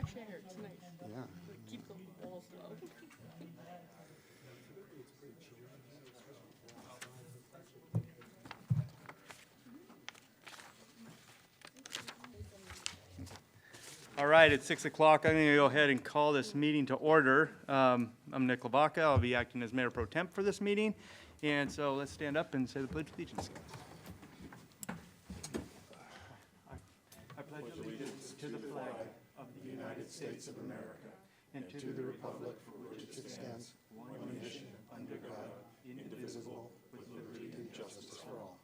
fresh air. It's nice. Yeah. Keep the walls low. All right, it's 6 o'clock. I'm going to go ahead and call this meeting to order. I'm Nick Lavaca. I'll be acting as Mayor Pro Temp for this meeting. And so let's stand up and say the Pledge of Allegiance. I pledge allegiance to the flag of the United States of America and to the republic for which it stands, one nation, under God, indivisible, with liberty and justice for all.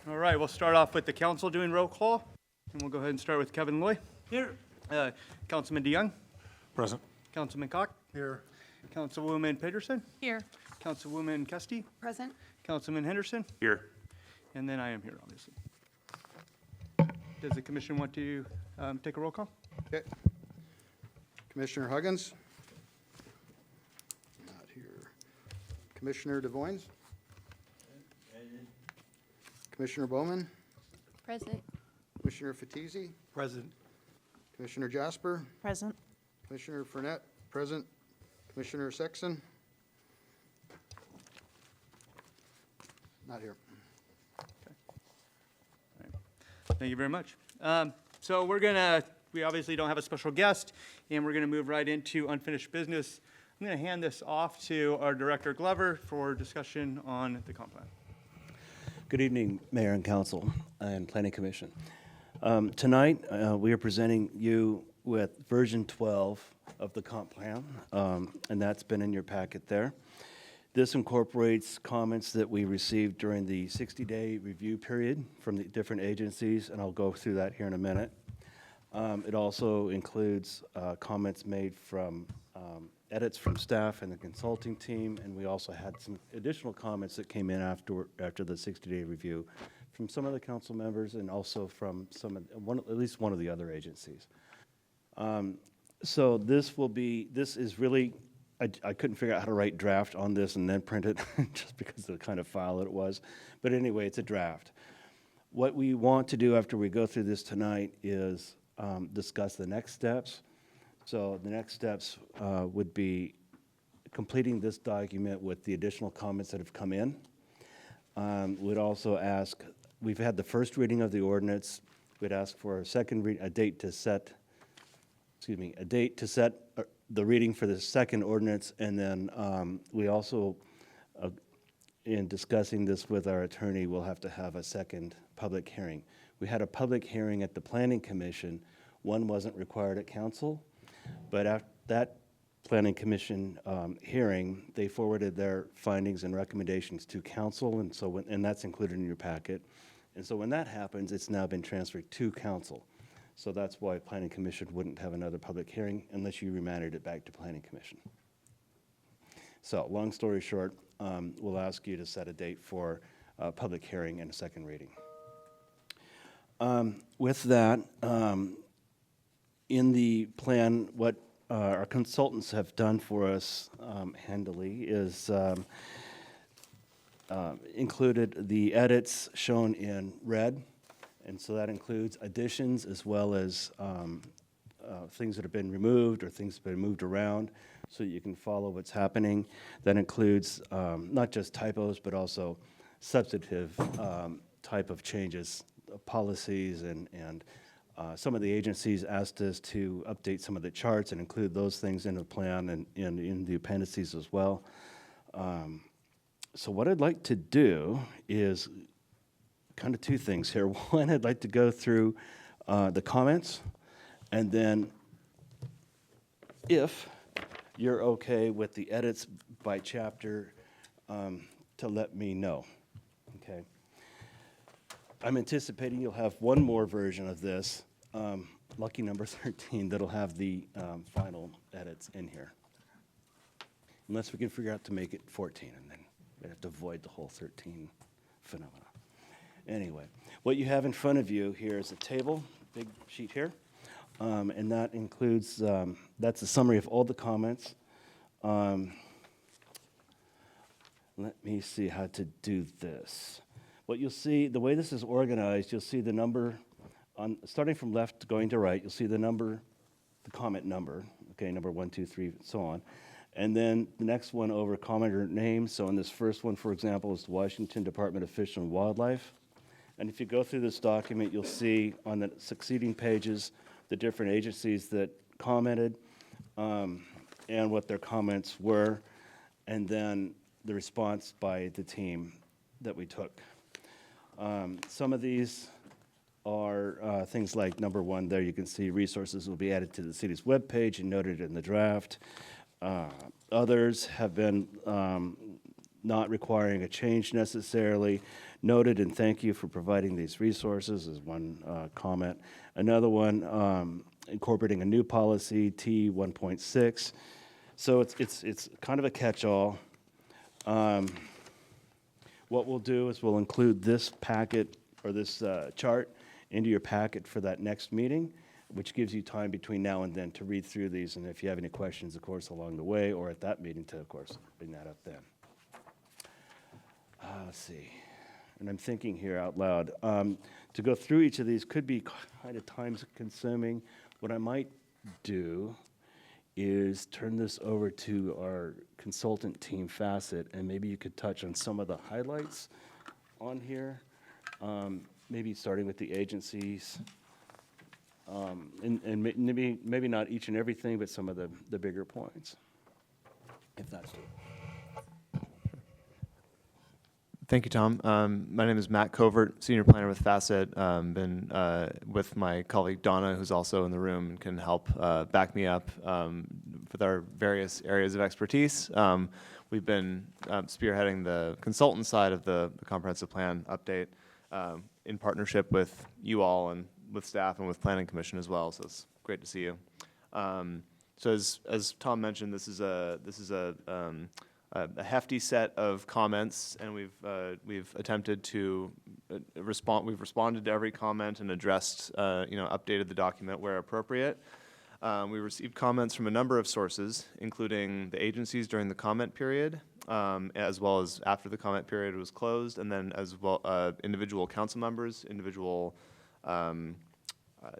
All right, we'll start off with the council doing roll call. And we'll go ahead and start with Kevin Loy. Here. Councilman DeYoung. Present. Councilman Koch. Here. Councilwoman Peterson. Here. Councilwoman Custy. Present. Councilman Henderson. Here. And then I am here, obviously. Does the commission want to take a roll call? Okay. Commissioner Huggins? Not here. Commissioner DeVoynes? Commissioner Bowman? Present. Commissioner Fatisi? Present. Commissioner Jasper? Present. Commissioner Fournette? Present. Commissioner Sexton? Not here. Thank you very much. So we obviously don't have a special guest, and we're going to move right into unfinished business. I'm going to hand this off to our Director Glover for discussion on the comp plan. Good evening, Mayor and Council and Planning Commission. Tonight, we are presenting you with version 12 of the comp plan, and that's been in your packet there. This incorporates comments that we received during the 60-day review period from the different agencies, and I'll go through that here in a minute. It also includes comments made from edits from staff and the consulting team, and we also had some additional comments that came in after the 60-day review from some of the council members and also from at least one of the other agencies. So this is really, I couldn't figure out how to write draft on this and then print it just because of the kind of file it was. But anyway, it's a draft. What we want to do after we go through this tonight is discuss the next steps. So the next steps would be completing this document with the additional comments that have come in. We'd also ask, we've had the first reading of the ordinance. We'd ask for a date to set the reading for the second ordinance, and then we also, in discussing this with our attorney, we'll have to have a second public hearing. We had a public hearing at the Planning Commission. One wasn't required at council, but after that Planning Commission hearing, they forwarded their findings and recommendations to council, and that's included in your packet. And so when that happens, it's now been transferred to council. So that's why Planning Commission wouldn't have another public hearing unless you remanded it back to Planning Commission. So long story short, we'll ask you to set a date for a public hearing and a second reading. With that, in the plan, what our consultants have done for us handily is included the edits shown in red. And so that includes additions as well as things that have been removed or things that have been moved around so that you can follow what's happening. That includes not just typos, but also substantive type of changes, policies, and some of the agencies asked us to update some of the charts and include those things in the plan and in the appendices as well. So what I'd like to do is kind of two things here. One, I'd like to go through the comments, and then if you're okay with the edits by chapter, to let me know, okay? I'm anticipating you'll have one more version of this, lucky number 13, that'll have the final edits in here. Unless we can figure out to make it 14, and then we'd have to avoid the whole 13 phenomena. Anyway, what you have in front of you here is a table, big sheet here, and that includes, that's a summary of all the comments. Let me see how to do this. What you'll see, the way this is organized, you'll see the number starting from left going to right, you'll see the number, the comment number, okay, number 1, 2, 3, so on. And then the next one over, commenter name. So in this first one, for example, is the Washington Department of Fish and Wildlife. And if you go through this document, you'll see on the succeeding pages the different agencies that commented and what their comments were, and then the response by the team that we took. Some of these are things like number 1 there, you can see resources will be added to the city's webpage and noted in the draft. Others have been not requiring a change necessarily. Noted and thank you for providing these resources is one comment. Another one, incorporating a new policy, T 1.6. So it's kind of a catch-all. What we'll do is we'll include this packet or this chart into your packet for that next meeting, which gives you time between now and then to read through these, and if you have any questions, of course, along the way, or at that meeting to, of course, bring that up then. Let's see, and I'm thinking here out loud. To go through each of these could be kind of time-consuming. What I might do is turn this over to our consultant team, Facet, and maybe you could touch on some of the highlights on here, maybe starting with the agencies. And maybe not each and everything, but some of the bigger points, if that's true. Thank you, Tom. My name is Matt Covert, Senior Planner with Facet. Been with my colleague Donna, who's also in the room and can help back me up with our various areas of expertise. We've been spearheading the consultant side of the comprehensive plan update in partnership with you all and with staff and with Planning Commission as well, so it's great to see you. So as Tom mentioned, this is a hefty set of comments, and we've attempted to respond. We've responded to every comment and addressed, updated the document where appropriate. We received comments from a number of sources, including the agencies during the comment period, as well as after the comment period was closed, and then as well individual council members, individual. Were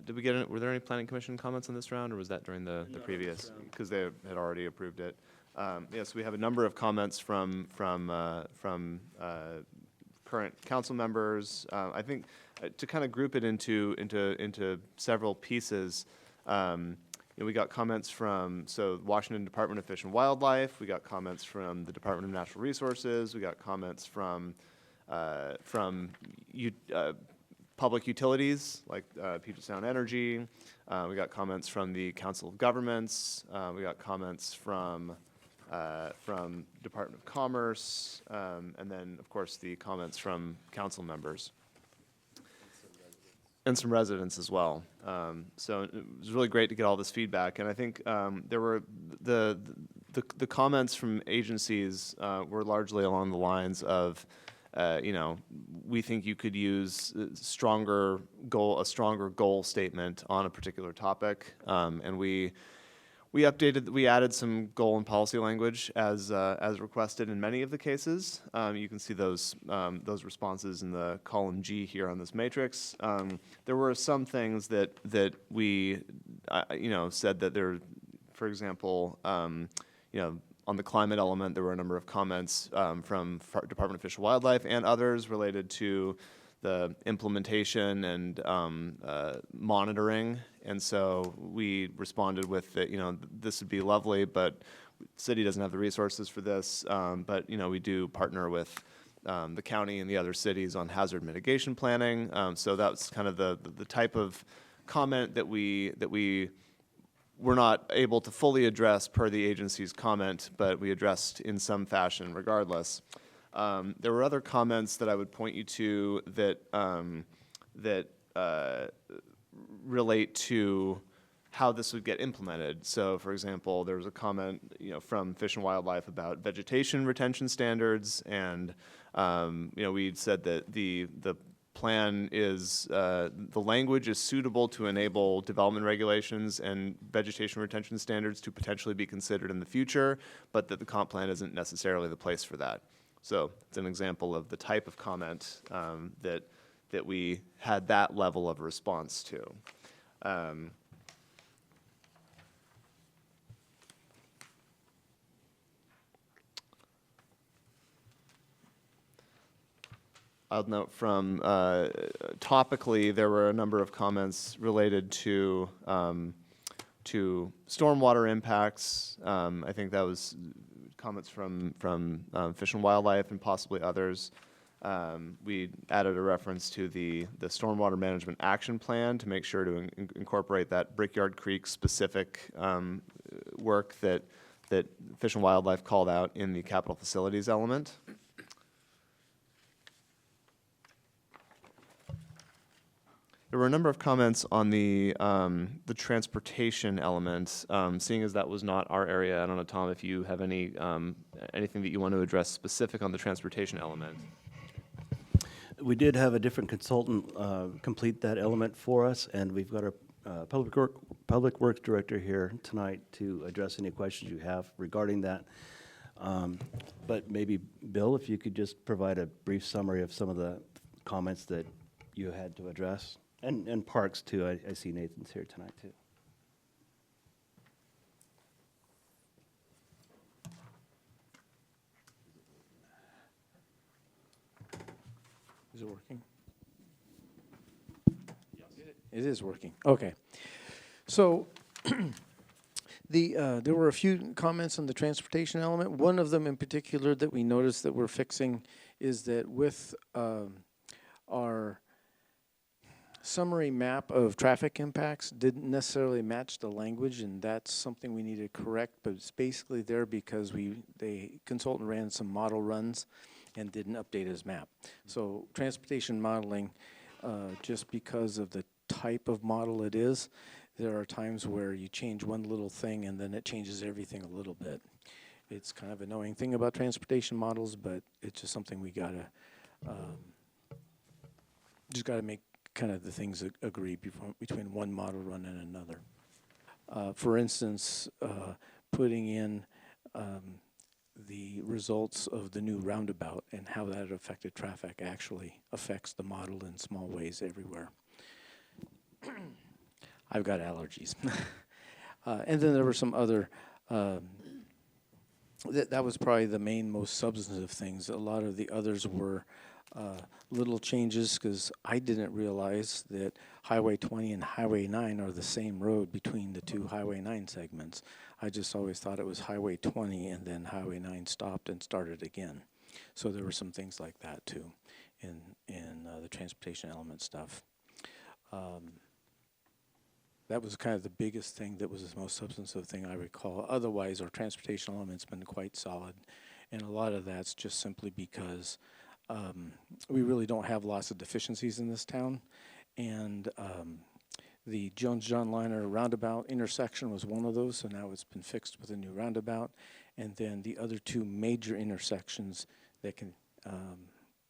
there any Planning Commission comments on this round, or was that during the previous? Because they had already approved it. Yes, we have a number of comments from current council members. I think to kind of group it into several pieces. We got comments from Washington Department of Fish and Wildlife. We got comments from the Department of Natural Resources. We got comments from public utilities like Puget Sound Energy. We got comments from the Council of Governments. We got comments from Department of Commerce, and then of course the comments from council members. And some residents as well. So it was really great to get all this feedback. And I think there were the comments from agencies were largely along the lines of, we think you could use a stronger goal statement on a particular topic. And we added some goal and policy language as requested in many of the cases. You can see those responses in the column G here on this matrix. There were some things that we, said that there, for example, on the climate element, there were a number of comments from Department of Fish and Wildlife and others related to the implementation and monitoring, and so we responded with that. This would be lovely, but the city doesn't have the resources for this. But we do partner with the county and the other cities on hazard mitigation planning. So that's kind of the type of comment that we were not able to fully address per the agency's comment, but we addressed in some fashion regardless. There were other comments that I would point you to that relate to how this would get implemented. So, for example, there was a comment, from Fish and Wildlife about vegetation retention standards, and we said that the plan is the language is suitable to enable development regulations and vegetation retention standards to potentially be considered in the future, but that the comp plan isn't necessarily the place for that. So it's an example of the type of comment that that we had that level of response to. I'll note from topically, there were a number of comments related to stormwater impacts. I think that was comments from Fish and Wildlife and possibly others. We added a reference to the Stormwater Management Action Plan to make sure to incorporate that Brickyard Creek specific work that Fish and Wildlife called out in the capital facilities element. There were a number of comments on the transportation element. Seeing as that was not our area, I don't know, Tom, if you have any anything that you want to address specific on the transportation element. We did have a different consultant complete that element for us, and we've got our Public Works Director here tonight to address any questions you have regarding that. But maybe, Bill, if you could just provide a brief summary of some of the comments that you had to address. And Parks, too. I see Nathan's here tonight, too. Is it working? It is working. Okay. So there were a few comments on the transportation element. One of them in particular that we noticed that we're fixing is that with our summary map of traffic impacts didn't necessarily match the language, and that's something we need to correct, but it's basically there because the consultant ran some model runs and didn't update his map. So transportation modeling, just because of the type of model it is, there are times where you change one little thing and then it changes everything a little bit. It's kind of an annoying thing about transportation models, but it's just something we gotta, just gotta make kind of the things agree between one model run and another. For instance, putting in the results of the new roundabout and how that affected traffic actually affects the model in small ways everywhere. I've got allergies. And then there were some other, that was probably the main, most substantive things. A lot of the others were little changes, because I didn't realize that Highway 20 and Highway 9 are the same road between the two Highway 9 segments. I just always thought it was Highway 20 and then Highway 9 stopped and started again. So there were some things like that too in the transportation element stuff. That was kind of the biggest thing that was the most substantive thing I recall. Otherwise, our transportation element's been quite solid, and a lot of that's just simply because we really don't have lots of deficiencies in this town, and the Jones-John Liner roundabout intersection was one of those, so now it's been fixed with a new roundabout, and then the other two major intersections that can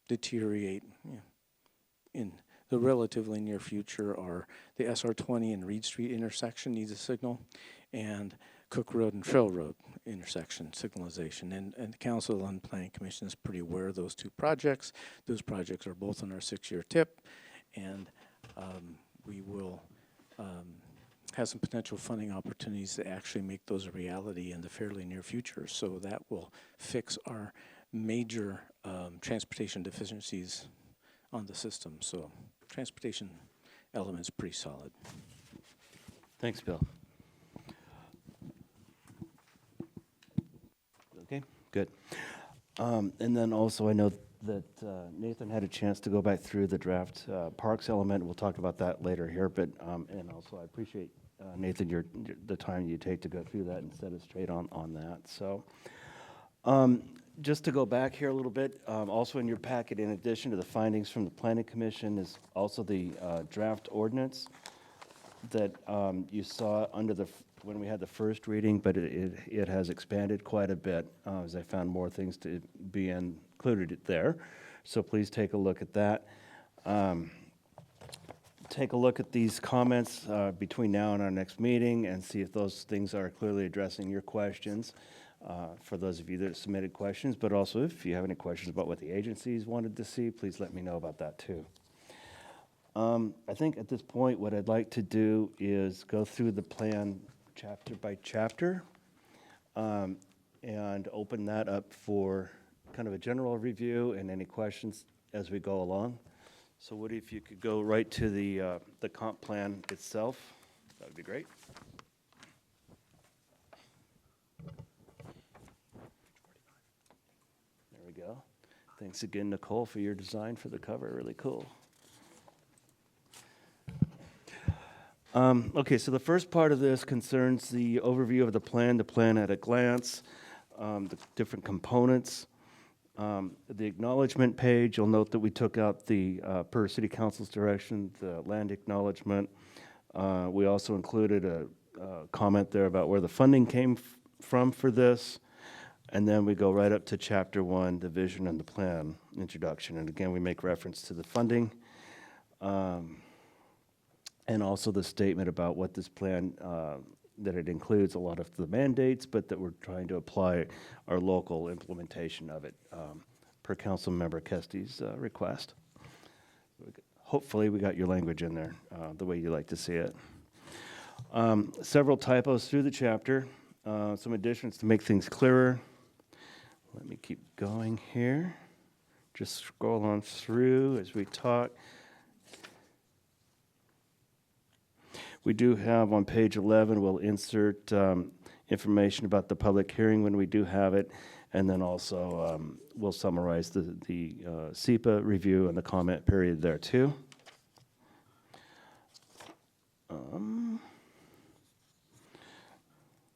deteriorate in the relatively near future are the SR20 and Reed Street intersection needs a signal, and Cook Road and Trail Road intersection signalization. And the Council on Planning Commission is pretty aware of those two projects. Those projects are both on our 6-year tip, and we will have some potential funding opportunities to actually make those a reality in the fairly near future. So that will fix our major transportation deficiencies on the system. So transportation element's pretty solid. Thanks, Bill. Okay, good. And then also I know that Nathan had a chance to go back through the draft Parks element. We'll talk about that later here, but and also I appreciate Nathan the time you take to go through that and set us straight on that. So just to go back here a little bit, also in your packet, in addition to the findings from the Planning Commission, is also the draft ordinance that you saw under when we had the first reading, but it has expanded quite a bit as I found more things to be included there. So please take a look at that. Take a look at these comments between now and our next meeting and see if those things are clearly addressing your questions. For those of you that submitted questions, but also if you have any questions about what the agencies wanted to see, please let me know about that too. I think at this point, what I'd like to do is go through the plan chapter by chapter, and open that up for kind of a general review and any questions as we go along. So Woody, if you could go right to the comp plan itself, that would be great. There we go. Thanks again, Nicole, for your design for the cover. Really cool. Okay, so the first part of this concerns the overview of the plan at a glance, the different components. The acknowledgement page, you'll note that we took out the, per City Council's direction, the land acknowledgement. We also included a comment there about where the funding came from for this. And then we go right up to Chapter 1, the vision and the plan introduction. And again, we make reference to the funding. And also the statement about what this plan, that it includes a lot of the mandates, but that we're trying to apply our local implementation of it, per Council Member Kesty's request. Hopefully we got your language in there the way you like to see it. Several typos through the chapter, some additions to make things clearer. Let me keep going here. Just scroll on through as we talk. We do have on page 11, we'll insert information about the public hearing when we do have it, and then also we'll summarize the SEPA review and the comment period there too. On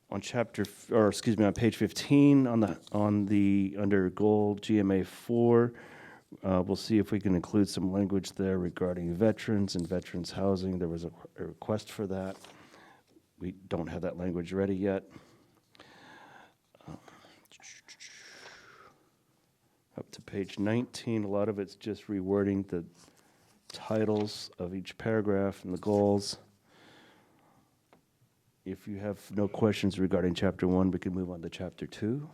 on page 15, under goal GMA 4, we'll see if we can include some language there regarding veterans and veterans housing. There was a request for that. We don't have that language ready yet. Up to page 19, a lot of it's just rewording the titles of each paragraph and the goals. If you have no questions regarding Chapter 1, we can move on to Chapter 2.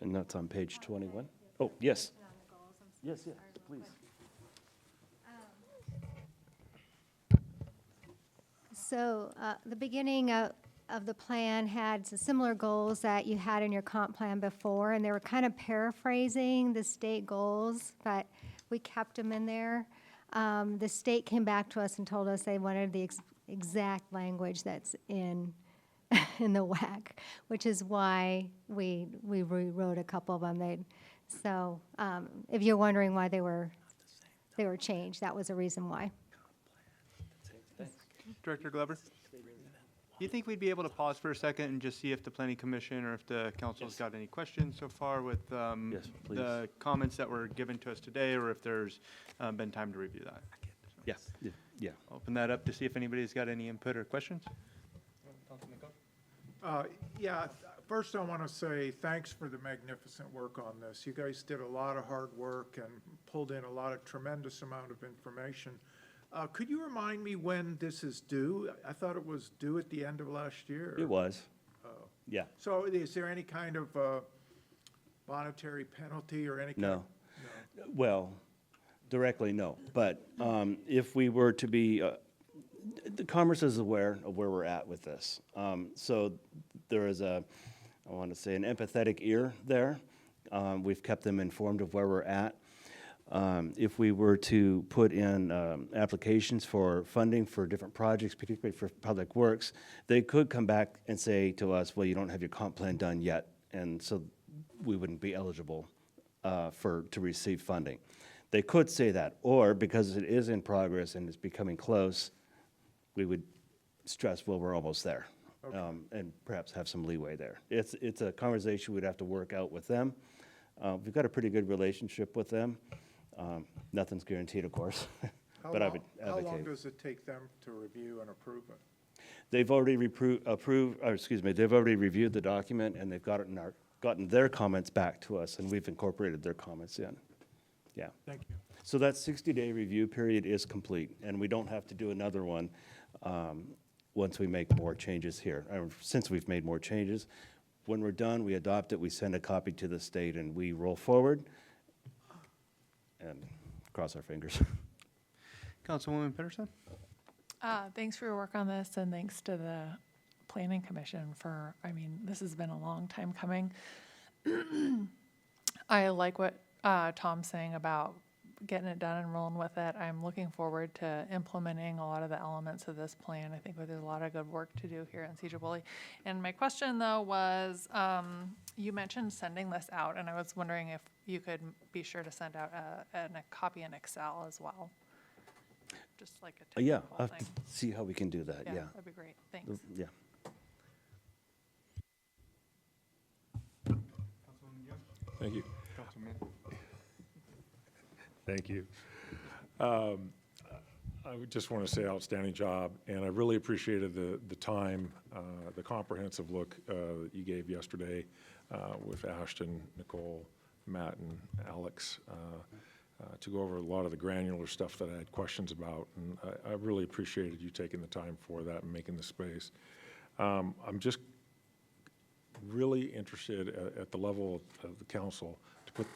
And that's on page 21. Oh, yes. Yes, yes, please. So the beginning of the plan had some similar goals that you had in your comp plan before, and they were kind of paraphrasing the state goals, but we kept them in there. The state came back to us and told us they wanted the exact language that's in the WAC, which is why we rewrote a couple of them. So if you're wondering why they were changed, that was a reason why. Director Glover? Do you think we'd be able to pause for a second and just see if the Planning Commission or if the council's got any questions so far with Yes, please. the comments that were given to us today, or if there's been time to review that? Yes. Yeah. Open that up to see if anybody's got any input or questions. Yeah, first I want to say thanks for the magnificent work on this. You guys did a lot of hard work and pulled in a lot of tremendous amount of information. Could you remind me when this is due? I thought it was due at the end of last year. It was. Yeah. So is there any kind of monetary penalty or any kind? No. Well, directly, no. But if we were to be, the Commerce is aware of where we're at with this. So there is I want to say, an empathetic ear there. We've kept them informed of where we're at. If we were to put in applications for funding for different projects, particularly for public works, they could come back and say to us, well, you don't have your comp plan done yet, and so we wouldn't be eligible to receive funding. They could say that, or because it is in progress and it's becoming close, we would stress, well, we're almost there, and perhaps have some leeway there. It's a conversation we'd have to work out with them. We've got a pretty good relationship with them. Nothing's guaranteed, of course, but I would advocate. How long does it take them to review and approve it? They've already they've already reviewed the document, and they've gotten their comments back to us, and we've incorporated their comments in. Yeah. Thank you. So that 60-day review period is complete, and we don't have to do another one once we make more changes here. Since we've made more changes, when we're done, we adopt it, we send a copy to the state, and we roll forward. and cross our fingers. Councilwoman Pedersen? Thanks for your work on this, and thanks to the Planning Commission for, I mean, this has been a long time coming. I like what Tom's saying about getting it done and rolling with it. I'm looking forward to implementing a lot of the elements of this plan. I think there's a lot of good work to do here in Sedro-Woolley. And my question, though, was you mentioned sending this out, and I was wondering if you could be sure to send out a copy in Excel as well. Just like a Yeah, technical I'll have to thing. see how we can do that, yeah. That'd be great. Thanks. Yeah. Thank you. Thank you. I would just want to say outstanding job, and I really appreciated the time, the comprehensive look that you gave yesterday with Ashton, Nicole, Matt, and Alex to go over a lot of the granular stuff that I had questions about, and I really appreciated you taking the time for that and making the space. I'm just really interested at the level of the council to put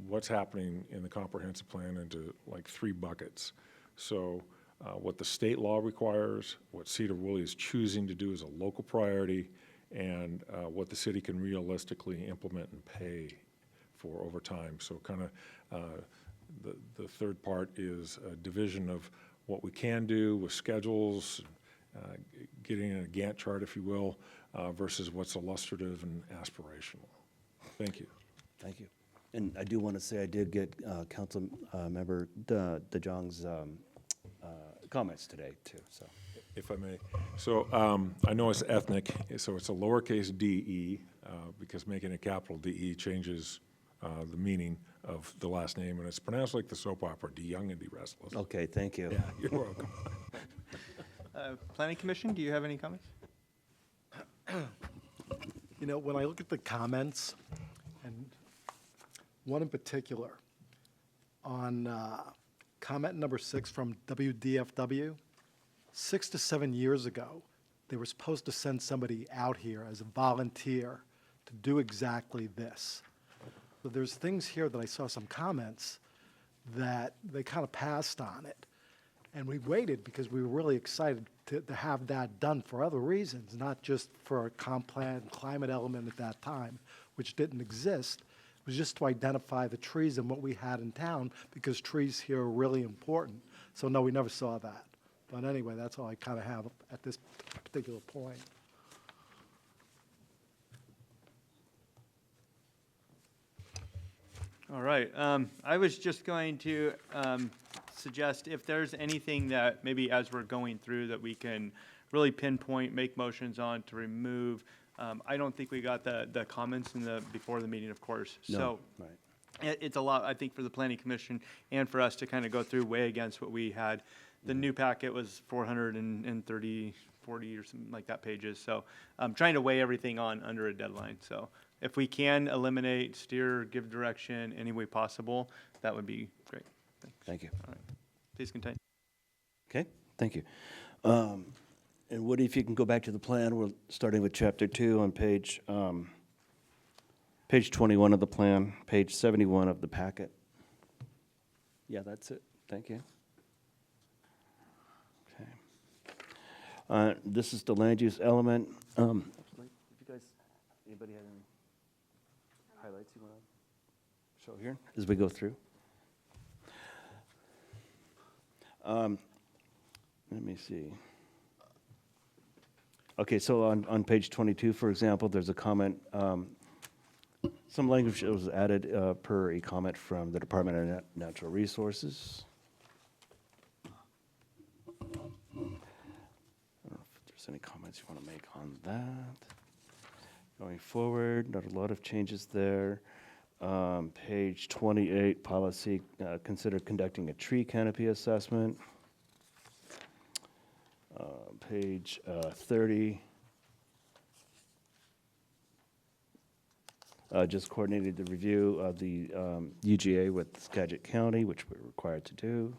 what's happening in the comprehensive plan into like 3 buckets. So what the state law requires, what Sedro-Woolley is choosing to do as a local priority, and what the city can realistically implement and pay for over time. So kind of the third part is a division of what we can do with schedules, getting in a Gantt chart, if you will, versus what's illustrative and aspirational. Thank you. Thank you. And I do want to say I did get Council Member DeJong's comments today, too, so. If I may. So I know it's ethnic, so it's a lowercase de, because making a capital DE changes the meaning of the last name, and it's pronounced like the soap opera, De Young and De Restless. Okay, thank you. Yeah, you're welcome. Planning Commission, do you have any comments? You know, when I look at the comments, and one in particular, on comment number 6 from WDFW, 6 to 7 years ago, they were supposed to send somebody out here as a volunteer to do exactly this. So there's things here that I saw some comments that they kind of passed on it. And we waited because we were really excited to have that done for other reasons, not just for a comp plan, climate element at that time, which didn't exist. It was just to identify the trees and what we had in town, because trees here are really important. So no, we never saw that. But anyway, that's all I kind of have at this particular point. All right. I was just going to suggest if there's anything that maybe as we're going through that we can really pinpoint, make motions on to remove. I don't think we got the comments before the meeting, of course. No, So right. it's a lot, I think, for the Planning Commission and for us to kind of go through way against what we had. The new packet was 430, 40 or something like that pages. So I'm trying to weigh everything on under a deadline. So if we can eliminate, steer, give direction any way possible, that would be great. Thanks. Thank you. All right. Please continue. Okay, thank you. And Woody, if you can go back to the plan, we're starting with chapter 2 on page 21 of the plan, page 71 of the packet. Yeah, that's it. Thank you. Okay. This is the land use element. If you guys, anybody have any highlights you want to show here as we go through? Let me see. Okay, so on page 22, for example, there's a comment, some language that was added per a comment from the Department of Natural Resources. I don't know if there's any comments you want to make on that. Going forward, not a lot of changes there. Page 28, policy, consider conducting a tree canopy assessment. Page 30, just coordinated the review of the UGA with Skagit County, which we're required to do.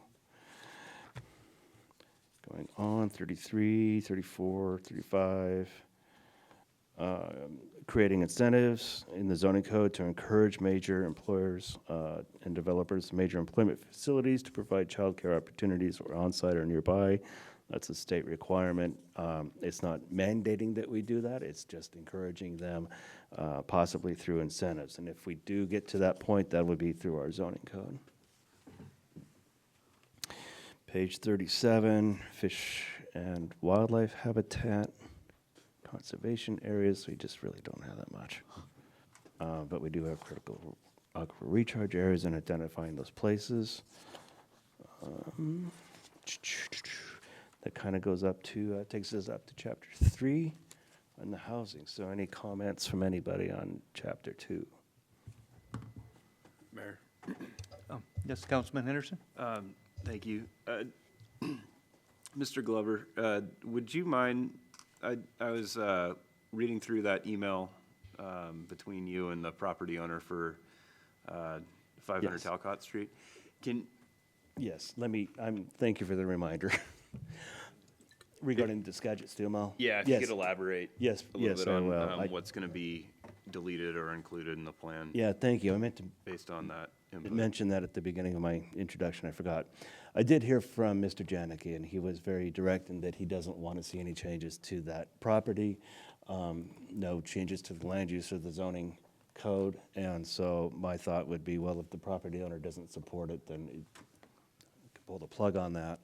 Going on, 33, 34, 35. creating incentives in the zoning code to encourage major employers and developers, major employment facilities to provide childcare opportunities or on-site or nearby. That's a state requirement. It's not mandating that we do that, it's just encouraging them, possibly through incentives. And if we do get to that point, that would be through our zoning code. Page 37, fish and wildlife habitat, conservation areas, we just really don't have that much. But we do have critical aquifer recharge areas and identifying those places. That kind of goes up to, takes us up to chapter 3 on the housing. So any comments from anybody on chapter 2? Mayor. Yes, Councilman Henderson? Thank you. Mr. Glover, would you mind, I was reading through that email between you and the property owner for 500 Yes. Talcott Street. Yes, thank you for the reminder. Regarding the Skagit steel mill? Yeah, if Yes. you could elaborate Yes, a little yes, bit I on will. what's going to be deleted or included in the plan Yeah, thank you. I meant to based on that input. mention that at the beginning of my introduction. I forgot. I did hear from Mr. Janicki, and he was very direct in that he doesn't want to see any changes to that property, no changes to the land use or the zoning code. And so my thought would be, well, if the property owner doesn't support it, then you could pull the plug on that.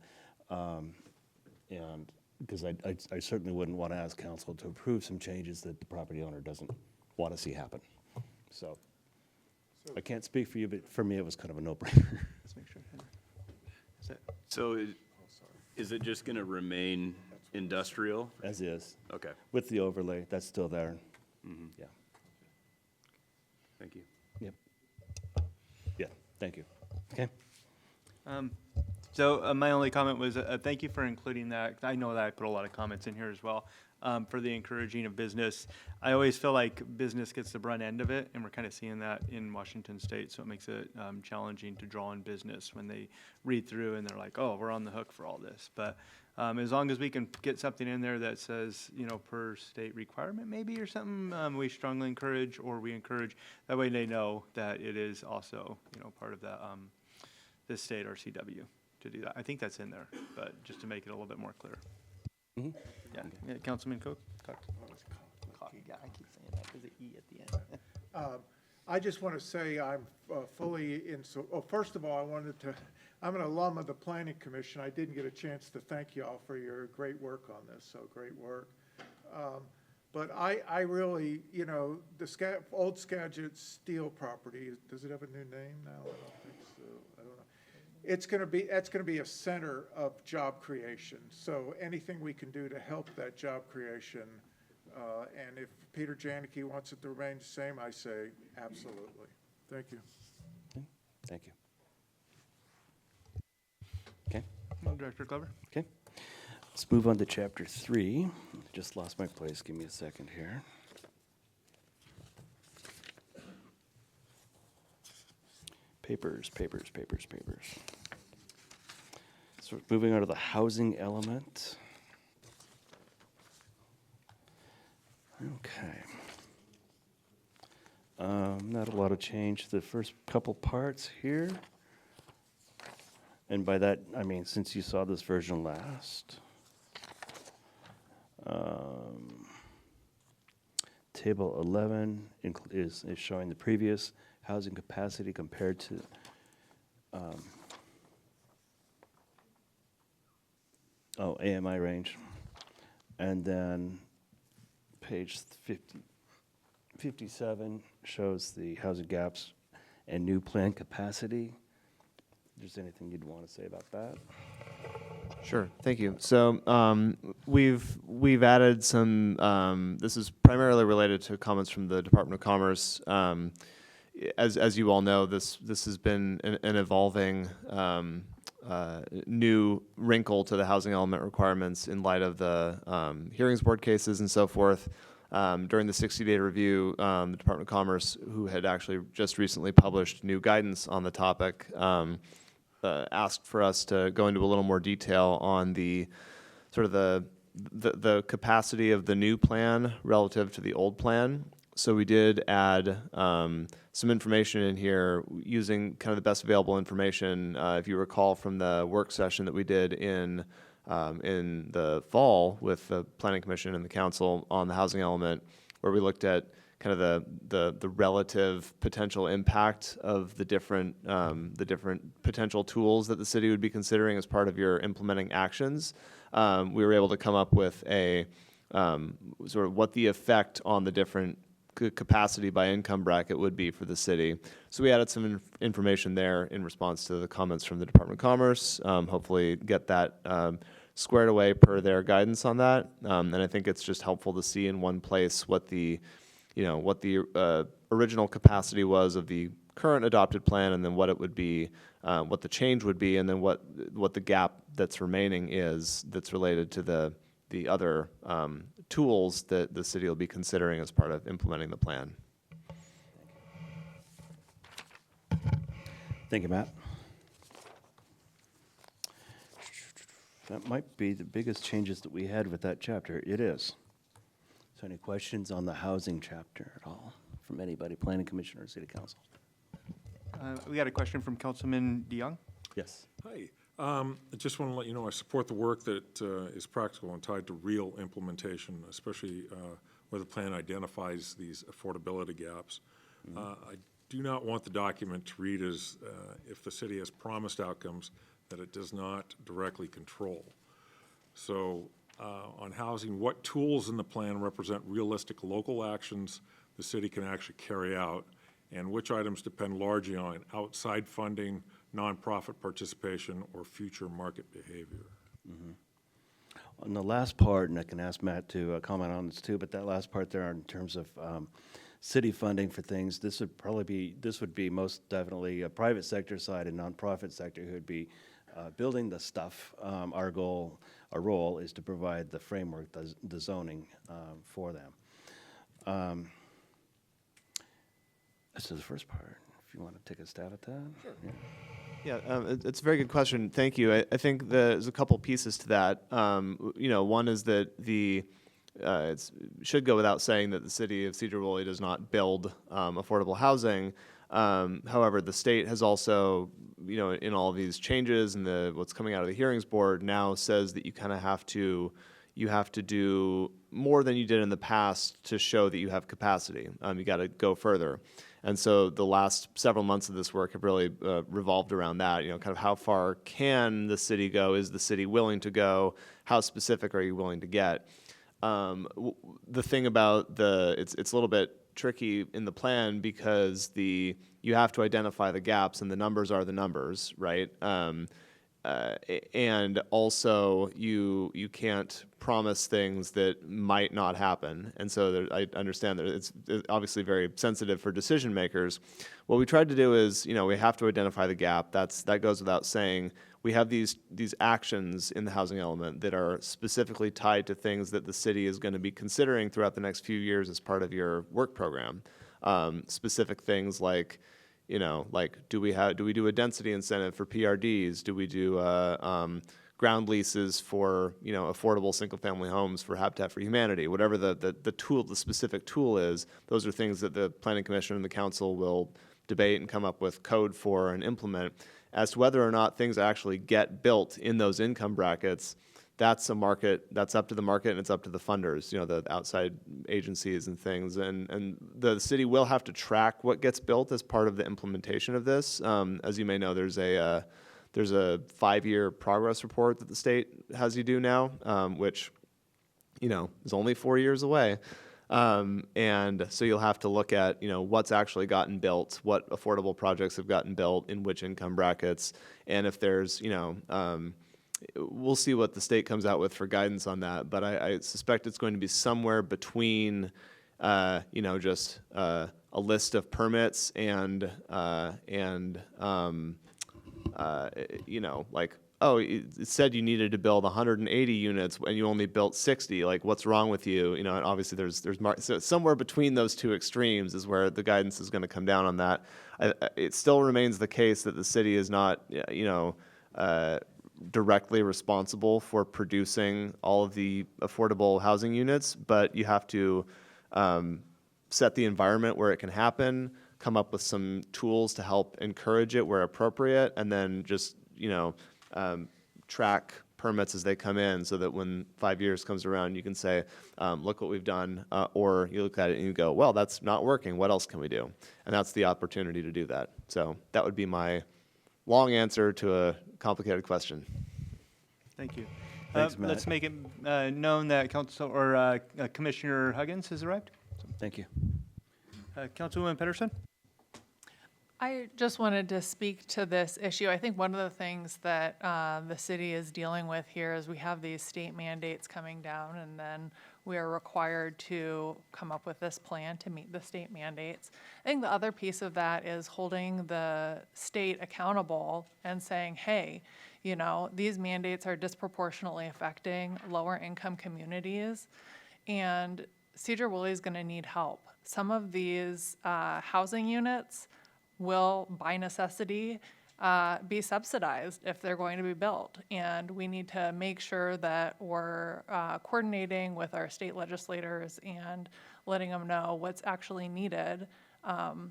And because I certainly wouldn't want to ask council to approve some changes that the property owner doesn't want to see happen. So I can't speak for you, but for me, it was kind of a no-brainer. Let's make sure. So is it just going to remain industrial? As is. Okay, With the overlay, that's still there. Yeah. thank you. Yep. Yeah, thank you. Okay. So my only comment was, thank you for including that. I know that I put a lot of comments in here as well, for the encouraging of business. I always feel like business gets the brunt end of it, and we're kind of seeing that in Washington State, so it makes it challenging to draw in business when they read through and they're like, oh, we're on the hook for all this. But as long as we can get something in there that says, per state requirement maybe or something, we strongly encourage, or we encourage, that way they know that it is also, part of the state RCW to do that. I think that's in there, but just to make it a little bit more clear. Yeah, Councilman Cook? Yeah, I keep saying that because of E at the end. I just want to say I'm fully first of all, I'm an alum of the Planning Commission. I didn't get a chance to thank you all for your great work on this, so great work. But I really, the old Skagit Steel property, does it have a new name now? I don't think so. I don't know. That's going to be a center of job creation. So anything we can do to help that job creation, and if Peter Janicki wants it to remain the same, I say absolutely. Thank you. Thank you. Okay. Director Glover? Okay. Let's move on to chapter 3. Just lost my place. Give me a second here. Papers. So moving on to the housing element. Okay. Not a lot of change. The first couple parts here. And by that, I mean, since you saw this version last. Table 11 is showing the previous housing capacity compared to AMI range. And then page 57 shows the housing gaps and new plan capacity. If there's anything you'd want to say about that? Sure, thank you. So we've added some. This is primarily related to comments from the Department of Commerce. As you all know, this has been an evolving new wrinkle to the housing element requirements in light of the hearings board cases and so forth. During the 60-day review, the Department of Commerce, who had actually just recently published new guidance on the topic, asked for us to go into a little more detail on the sort of the the capacity of the new plan relative to the old plan. So we did add some information in here using kind of the best available information. If you recall from the work session that we did in the fall with the Planning Commission and the Council on the housing element, where we looked at kind of the relative potential impact of the different potential tools that the city would be considering as part of your implementing actions. We were able to come up with a sort of what the effect on the different capacity by income bracket would be for the city. So we added some information there in response to the comments from the Department of Commerce. Hopefully get that squared away per their guidance on that. And I think it's just helpful to see in one place what the original capacity was of the current adopted plan, and then what it would be, what the change would be, and then what the gap that's remaining is that's related to the other tools that the city will be considering as part of implementing the plan. Thank you, Matt. That might be the biggest changes that we had with that chapter. It is. So any questions on the housing chapter at all from anybody, Planning Commission or City Council? We got a question from Councilman DeYoung. Yes. Hi. I just want to let you know I support the work that is practical and tied to real implementation, especially where the plan identifies these affordability gaps. I do not want the document to read as if the city has promised outcomes that it does not directly control. So on housing, what tools in the plan represent realistic local actions the city can actually carry out, and which items depend largely on outside funding, nonprofit participation, or future market behavior? On the last part, and I can ask Matt to comment on this too, but that last part there in terms of city funding for things, this would be most definitely a private sector side and nonprofit sector who would be building the stuff. Our role is to provide the framework, the zoning for them. This is the first part. If you want to take a stab at that. Sure. Yeah, it's a very good question. Thank you. I think there's a couple pieces to that. One is that it should go without saying that the city of Sedro-Woolley does not build affordable housing. However, the state has also, in all of these changes and what's coming out of the hearings board now says that you kind of have to do more than you did in the past to show that you have capacity. You got to go further. And so the last several months of this work have really revolved around that. Kind of how far can the city go? Is the city willing to go? How specific are you willing to get? The thing about it's a little bit tricky in the plan because you have to identify the gaps, and the numbers are the numbers, right? And also you can't promise things that might not happen. And so I understand that it's obviously very sensitive for decision makers. What we tried to do is, we have to identify the gap. That goes without saying. We have these actions in the housing element that are specifically tied to things that the city is going to be considering throughout the next few years as part of your work program. Specific things like, do we do a density incentive for PRDs? Do we do ground leases for affordable single-family homes for Habitat for Humanity? Whatever the specific tool is, those are things that the Planning Commission and the Council will debate and come up with code for and implement. As to whether or not things actually get built in those income brackets, that's up to the market, and it's up to the funders, the outside agencies and things. And the city will have to track what gets built as part of the implementation of this. As you may know, there's a 5-year progress report that the state has you do now, which, is only 4 years away. And so you'll have to look at, what's actually gotten built, what affordable projects have gotten built, in which income brackets, and if there's, we'll see what the state comes out with for guidance on that, but I suspect it's going to be somewhere between, just a list of permits and it said you needed to build 180 units and you only built 60. Like, what's wrong with you? And obviously so somewhere between those two extremes is where the guidance is going to come down on that. It still remains the case that the city is not, directly responsible for producing all of the affordable housing units, but you have to set the environment where it can happen, come up with some tools to help encourage it where appropriate, and then just, track permits as they come in so that when 5 years comes around, you can say, look what we've done, or you look at it and you go, well, that's not working. What else can we do? And that's the opportunity to do that. So that would be my long answer to a complicated question. Thank you. Thanks, Matt. Let's make it known that Commissioner Huggins has arrived. Thank you. Councilwoman Pedersen? I just wanted to speak to this issue. I think one of the things that the city is dealing with here is we have these state mandates coming down, and then we are required to come up with this plan to meet the state mandates. I think the other piece of that is holding the state accountable and saying, hey, these mandates are disproportionately affecting lower income communities, and Sedro-Woolley is going to need help. Some of these housing units will, by necessity, be subsidized if they're going to be built. And we need to make sure that we're coordinating with our state legislators and letting them know what's actually needed,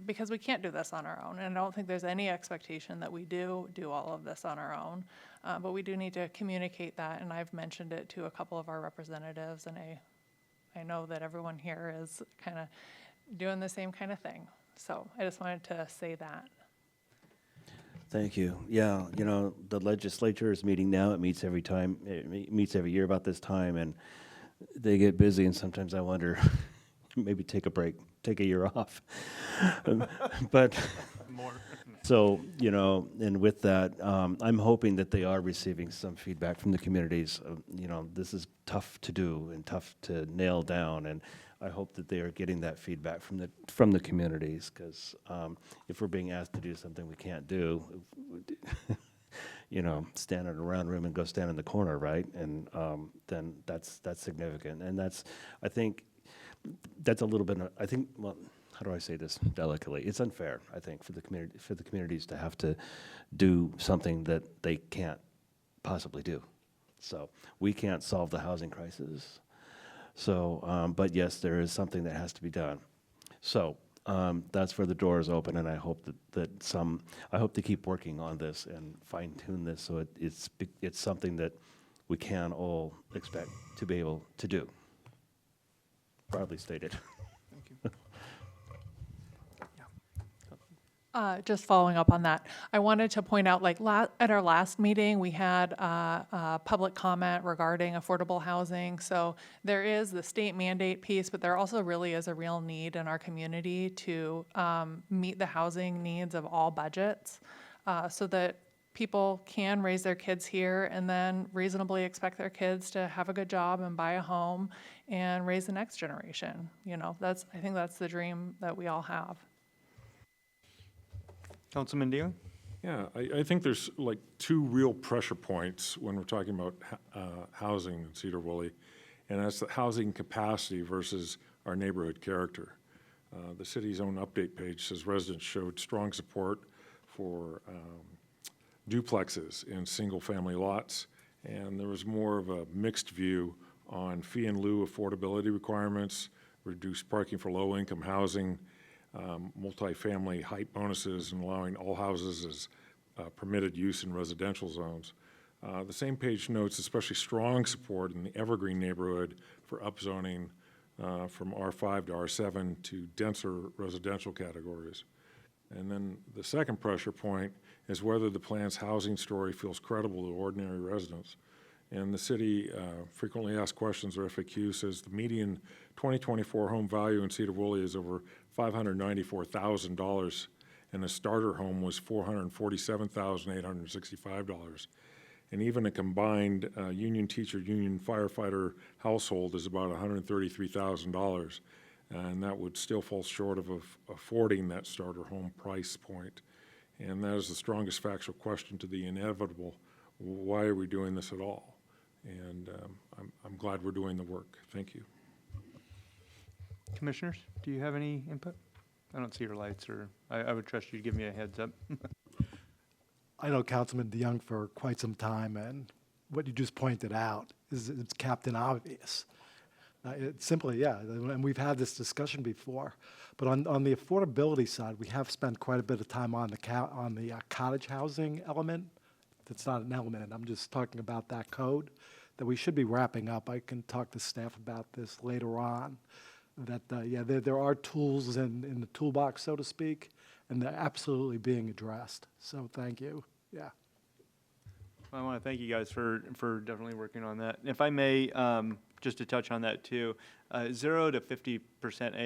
because we can't do this on our own. And I don't think there's any expectation that we do all of this on our own. But we do need to communicate that, and I've mentioned it to a couple of our representatives, and I know that everyone here is kind of doing the same kind of thing. So I just wanted to say that. Thank you. Yeah, the legislature is meeting now. It meets every time. It meets every year about this time, and they get busy. And sometimes I wonder, maybe take a break, take a year off. But More. so and with that, I'm hoping that they are receiving some feedback from the communities. This is tough to do and tough to nail down, and I hope that they are getting that feedback from the communities, because if we're being asked to do something we can't do, stand in a round room and go stand in the corner, right? And then that's significant, and I think that's a little bit. Well, how do I say this delicately? It's unfair, I think, for the communities to have to do something that they can't possibly do. So we can't solve the housing crisis. So, but yes, there is something that has to be done. So that's where the door is open, and I hope I hope to keep working on this and fine tune this so it's something that we can all expect to be able to do. Broadly stated. Thank you. Just following up on that, I wanted to point out, at our last meeting, we had a public comment regarding affordable housing. So there is the state mandate piece, but there also really is a real need in our community to meet the housing needs of all budgets, so that people can raise their kids here and then reasonably expect their kids to have a good job and buy a home and raise the next generation. I think that's the dream that we all have. Councilman Deal? Yeah, I think there's like two real pressure points when we're talking about housing in Sedro-Woolley, and that's the housing capacity versus our neighborhood character. The city's own update page says residents showed strong support for duplexes in single-family lots, and there was more of a mixed view on fee in lieu affordability requirements, reduced parking for low-income housing, multifamily height bonuses, and allowing all houses as permitted use in residential zones. The same page notes especially strong support in the Evergreen neighborhood for upzoning from R5 to R7 to denser residential categories. And then the second pressure point is whether the plan's housing story feels credible to ordinary residents. And the city frequently asked questions, or FAQ, says the median 2024 home value in Sedro-Woolley is over $594,000, and a starter home was $447,865. And even a combined union teacher, union firefighter household is about $133,000, and that would still fall short of affording that starter home price point. And that is the strongest factual question to the inevitable, why are we doing this at all? And I'm glad we're doing the work. Thank you. Commissioners, do you have any input? I don't see your lights, or I would trust you to give me a heads up. I know Councilman DeYoung for quite some time, and what you just pointed out is it's Captain Obvious. It's simply, yeah, and we've had this discussion before. But on the affordability side, we have spent quite a bit of time on the cottage housing element. That's not an element. I'm just talking about that code that we should be wrapping up. I can talk to staff about this later on. That, yeah, there are tools in the toolbox, so to speak, and they're absolutely being addressed. So thank you. Yeah. I want to thank you guys for definitely working on that. And if I may, just to touch on that too, 0 to 50%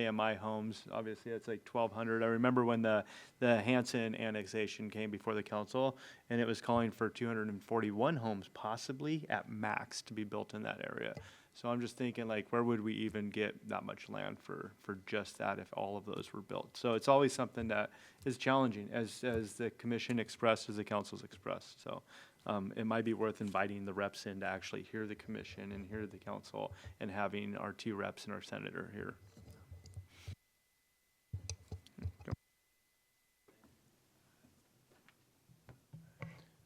AMI homes, obviously that's like 1,200. I remember when the Hanson annexation came before the council, and it was calling for 241 homes possibly at max to be built in that area. So I'm just thinking, like, where would we even get that much land for just that if all of those were built? So it's always something that is challenging, as the commission expressed, as the council's expressed. So it might be worth inviting the reps in to actually hear the commission and hear the council, and having our 2 reps and our senator here.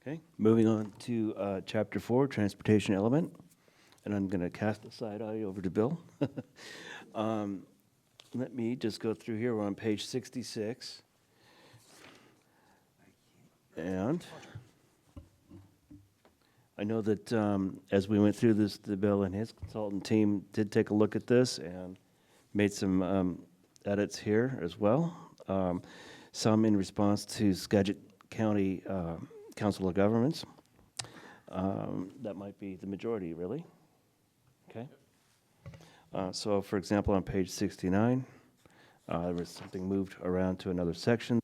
Okay, moving on to Chapter 4, Transportation Element. And I'm going to cast the side eye over to Bill. Let me just go through here. We're on page 66. And I know that as we went through this, the Bill and his consultant team did take a look at this and made some edits here as well. Some in response to Skagit County Council of Governments. That might be the majority, really. Okay. So, for example, on page 69, there was something moved around to another section.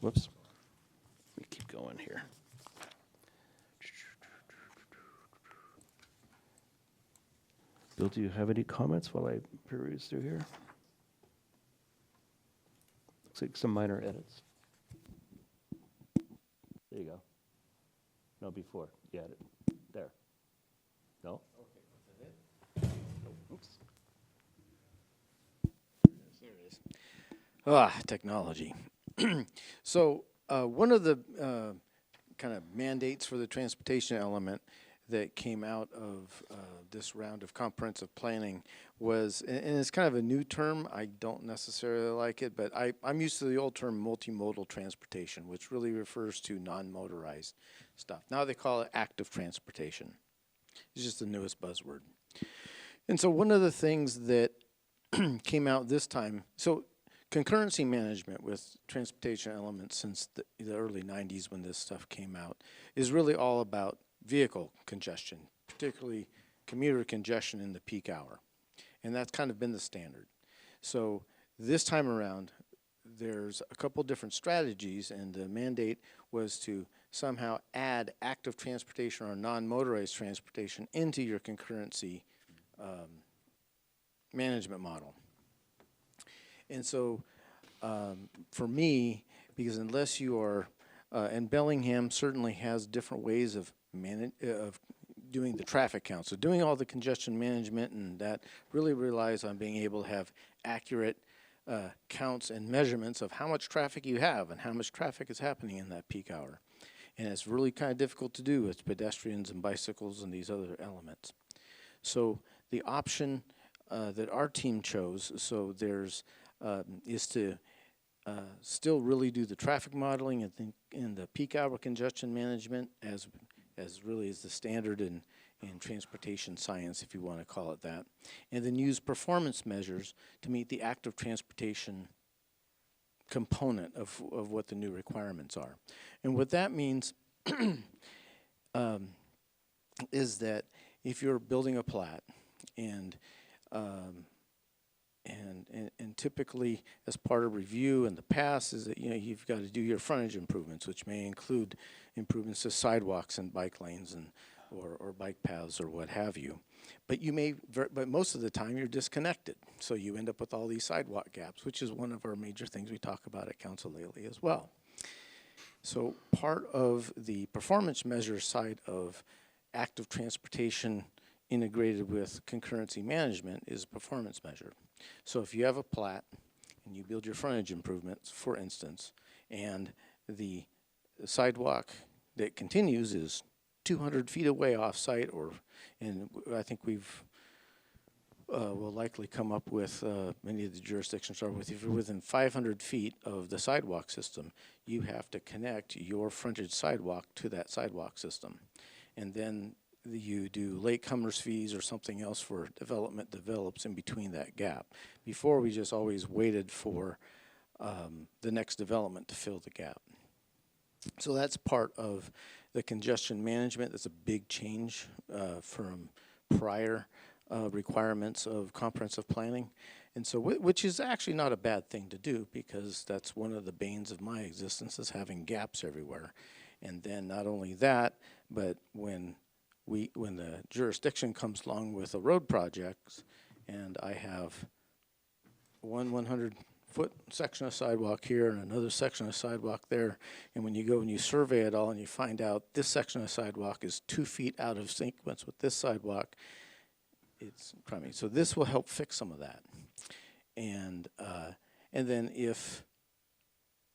Whoops. Let me keep going here. Bill, do you have any comments while I peruse through here? Looks like some minor edits. There you go. No, before. You had it. There. No? Oops. There it is. Technology. So one of the kind of mandates for the transportation element that came out of this round of comprehensive planning was, and it's kind of a new term, I don't necessarily like it, but I'm used to the old term multimodal transportation, which really refers to non-motorized stuff. Now they call it active transportation. It's just the newest buzzword. And so one of the things that came out this time, so concurrency management with transportation elements since the early 90s when this stuff came out is really all about vehicle congestion, particularly commuter congestion in the peak hour. And that's kind of been the standard. So this time around, there's a couple different strategies, and the mandate was to somehow add active transportation or non-motorized transportation into your concurrency management model. And so for me, because unless you are, and Bellingham certainly has different ways of doing the traffic count. So doing all the congestion management, and that really relies on being able to have accurate counts and measurements of how much traffic you have and how much traffic is happening in that peak hour. And it's really kind of difficult to do with pedestrians and bicycles and these other elements. So the option that our team chose, so there's, is to still really do the traffic modeling and the peak hour congestion management as really is the standard in transportation science, if you want to call it that, and then use performance measures to meet the active transportation component of what the new requirements are. And what that means is that if you're building a plat and typically as part of review in the past is that you've got to do your frontage improvements, which may include improvements to sidewalks and bike lanes and or bike paths or what have you. But but most of the time you're disconnected, so you end up with all these sidewalk gaps, which is one of our major things we talk about at council lately as well. So part of the performance measure side of active transportation integrated with concurrency management is a performance measure. So if you have a plat and you build your frontage improvements, for instance, and the sidewalk that continues is 200 feet away off-site, and I think we'll likely come up with, many of the jurisdictions are with, if you're within 500 feet of the sidewalk system, you have to connect your frontage sidewalk to that sidewalk system. And then you do latecomers fees or something else for development develops in between that gap. Before, we just always waited for the next development to fill the gap. So that's part of the congestion management. That's a big change from prior requirements of comprehensive planning. And so, which is actually not a bad thing to do, because that's one of the banes of my existence, is having gaps everywhere. And then not only that, but when the jurisdiction comes along with a road project, and I have one 100-foot section of sidewalk here and another section of sidewalk there, and when you go and you survey it all and you find out this section of sidewalk is 2 feet out of sequence with this sidewalk, it's crummy. So this will help fix some of that. And then if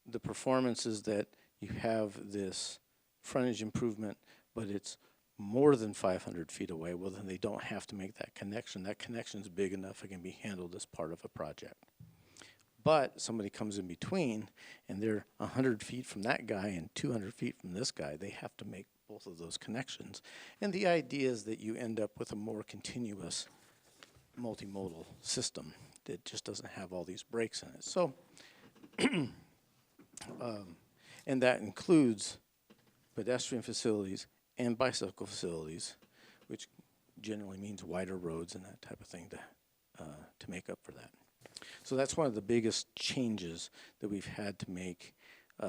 the performance is that you have this frontage improvement, but it's more than 500 feet away, well, then they don't have to make that connection. That connection is big enough, it can be handled as part of a project. But somebody comes in between, and they're 100 feet from that guy and 200 feet from this guy, they have to make both of those connections. And the idea is that you end up with a more continuous multimodal system that just doesn't have all these breaks in it. So, and that includes pedestrian facilities and bicycle facilities, which generally means wider roads and that type of thing to make up for that. So that's one of the biggest changes that we've had to make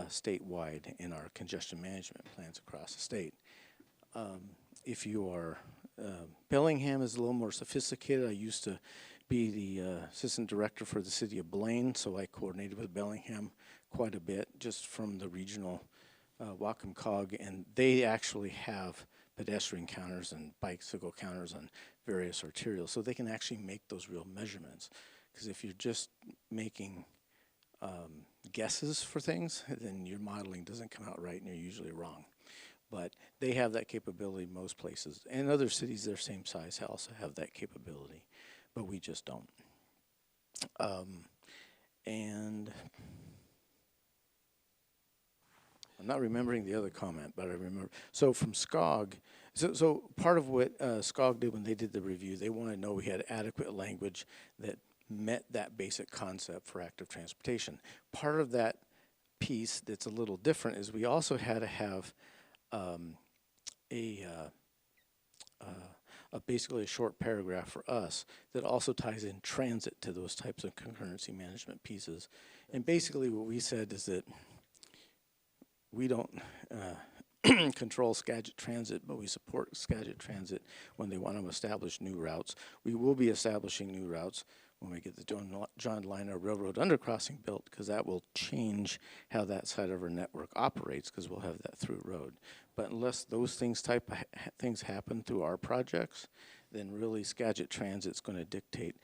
statewide in our congestion management plans across the state. If you are, Bellingham is a little more sophisticated. I used to be the assistant director for the city of Blaine, so I coordinated with Bellingham quite a bit just from the regional Whatcom COG, and they actually have pedestrian counters and bicycle counters on various arterials, so they can actually make those real measurements. Because if you're just making guesses for things, then your modeling doesn't come out right and you're usually wrong. But they have that capability in most places. And other cities their same size also have that capability, but we just don't. And I'm not remembering the other comment, but I remember. So from SCOG, so part of what SCOG did when they did the review, they wanted to know we had adequate language that met that basic concept for active transportation. Part of that piece that's a little different is we also had to have basically a short paragraph for us that also ties in transit to those types of concurrency management pieces. And basically what we said is that we don't control Skagit Transit, but we support Skagit Transit when they want to establish new routes. We will be establishing new routes when we get the John Liner Railroad undercrossing built, because that will change how that side of our network operates, because we'll have that through road. But unless those things things happen through our projects, then really Skagit Transit's going to dictate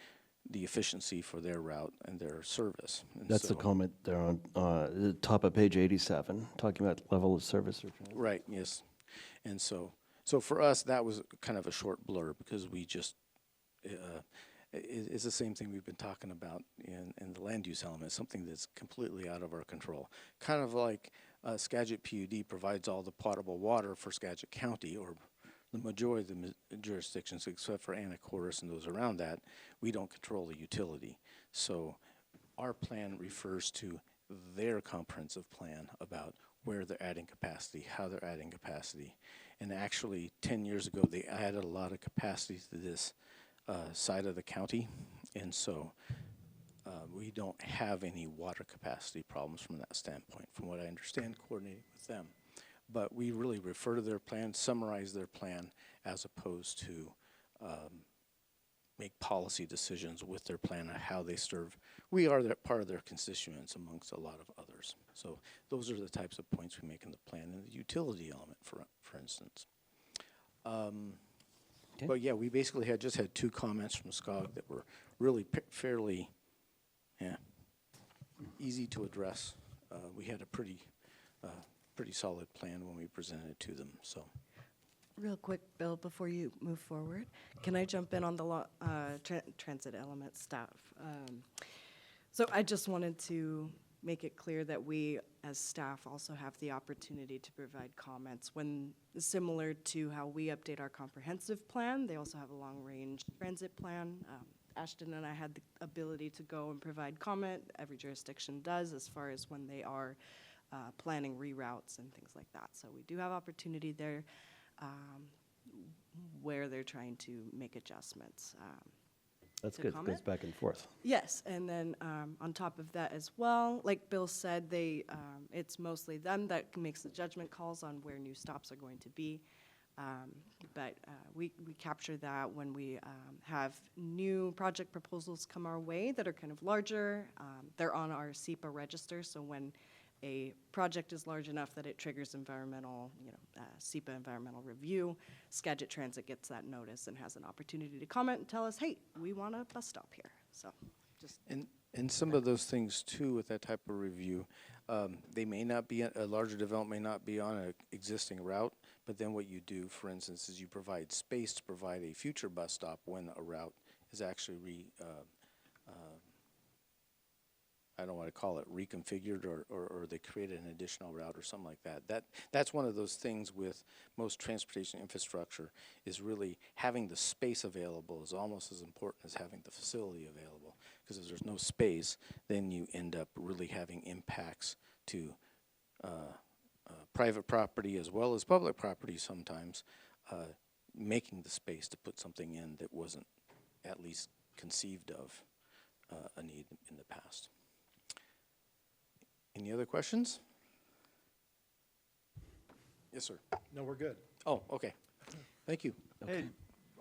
the efficiency for their route and their service. And That's the comment there on the top of page 87, talking about level of service. Right, yes. And so for us, that was kind of a short blur, because we just, it's the same thing we've been talking about in the land use element, something that's completely out of our control. Kind of like Skagit PUD provides all the potable water for Skagit County, or the majority of the jurisdictions, except for Anacortes and those around that, we don't control the utility. So our plan refers to their comprehensive plan about where they're adding capacity, how they're adding capacity. And actually, 10 years ago, they added a lot of capacity to this side of the county. And so we don't have any water capacity problems from that standpoint, from what I understand, coordinating with them. But we really refer to their plan, summarize their plan, as opposed to make policy decisions with their plan on how they serve. We are part of their constituents amongst a lot of others. So those are the types of points we make in the plan, and the utility element, for instance. Okay. But yeah, we basically just had two comments from SCOG that were really fairly easy to address. We had a pretty pretty solid plan when we presented it to them, so. Real quick, Bill, before you move forward, can I jump in on the transit element stuff? So I just wanted to make it clear that we, as staff, also have the opportunity to provide comments when, similar to how we update our comprehensive plan, they also have a long-range transit plan. Ashton and I had the ability to go and provide comment. Every jurisdiction does, as far as when they are planning reroutes and things like that. So we do have opportunity there where they're trying to make adjustments. That's to good, comment. goes back and forth. Yes, and then on top of that as well, like Bill said, it's mostly them that makes the judgment calls on where new stops are going to be. But we capture that when we have new project proposals come our way that are kind of larger. They're on our SEPA register, so when a project is large enough that it triggers environmental, SEPA environmental review, Skagit Transit gets that notice and has an opportunity to comment and tell us, hey, we want a bus stop here. So just. And some of those things too with that type of review, they may not be, a larger development may not be on an existing route, but then what you do, for instance, is you provide space to provide a future bus stop when a route is actually I don't want to call it reconfigured or they created an additional route or something like that. That's one of those things with most transportation infrastructure is really having the space available is almost as important as having the facility available. Because if there's no space, then you end up really having impacts to private property as well as public property sometimes, making the space to put something in that wasn't at least conceived of a need in the past. Any other questions? Yes, sir. No, we're good. Oh, okay. Thank you. Hey,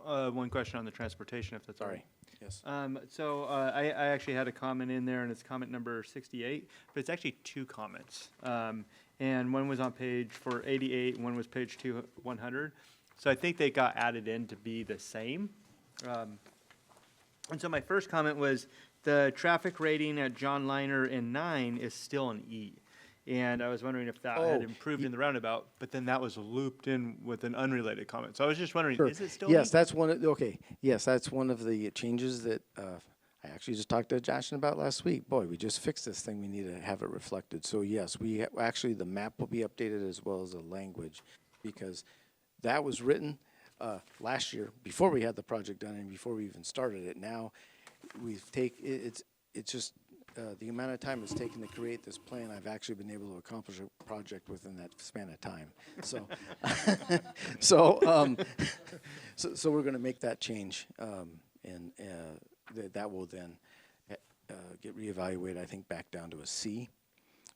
one question on the transportation, if that's all right. Yes. So I actually had a comment in there, and it's comment number 68, but it's actually two comments. And one was on page 488, and one was page 100. So I think they got added in to be the same. And so my first comment was the traffic rating at John Liner in 9 is still an E. And I was wondering if that had improved in the roundabout, but then that was looped in with an unrelated comment. So I was just wondering, Sure. is it still Yes, E? that's one of, okay. Yes, that's one of the changes that I actually just talked to Josh about last week. Boy, we just fixed this thing. We need to have it reflected. So yes, actually the map will be updated as well as the language because that was written last year before we had the project done and before we even started it. Now it's just the amount of time it's taken to create this plan, I've actually been able to accomplish a project within that span of time. So, so we're going to make that change, and that will then get reevaluated, I think, back down to a C,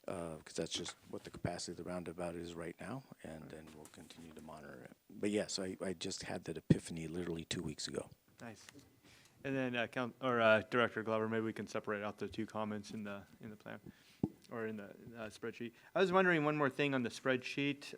because that's just what the capacity of the roundabout is right now, and then we'll continue to monitor it. But yes, I just had that epiphany literally 2 weeks ago. Nice. And then, Director Glover, maybe we can separate out the two comments in the plan, or in the spreadsheet. I was wondering one more thing on the spreadsheet.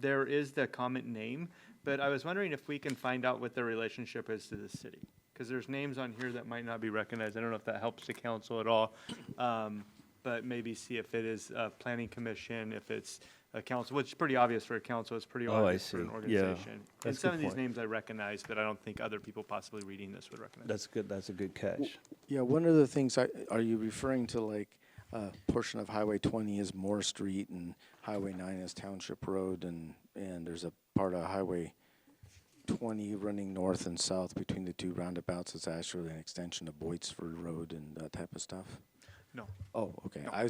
There is the comment name, but I was wondering if we can find out what their relationship is to the city, because there's names on here that might not be recognized. I don't know if that helps the council at all, but maybe see if it is a planning commission, if it's a council, which is pretty obvious for a council. It's pretty obvious for an organization. And That's a some good of these point. names I recognize, but I don't think other people possibly reading this would recognize. That's good, that's a good catch. Yeah, one of the things, are you referring to like a portion of Highway 20 is Moore Street and Highway 9 is Township Road and there's a part of Highway 20 running north and south between the two roundabouts is actually an extension of Boytsford Road and that type of stuff? No. Oh, okay. No. I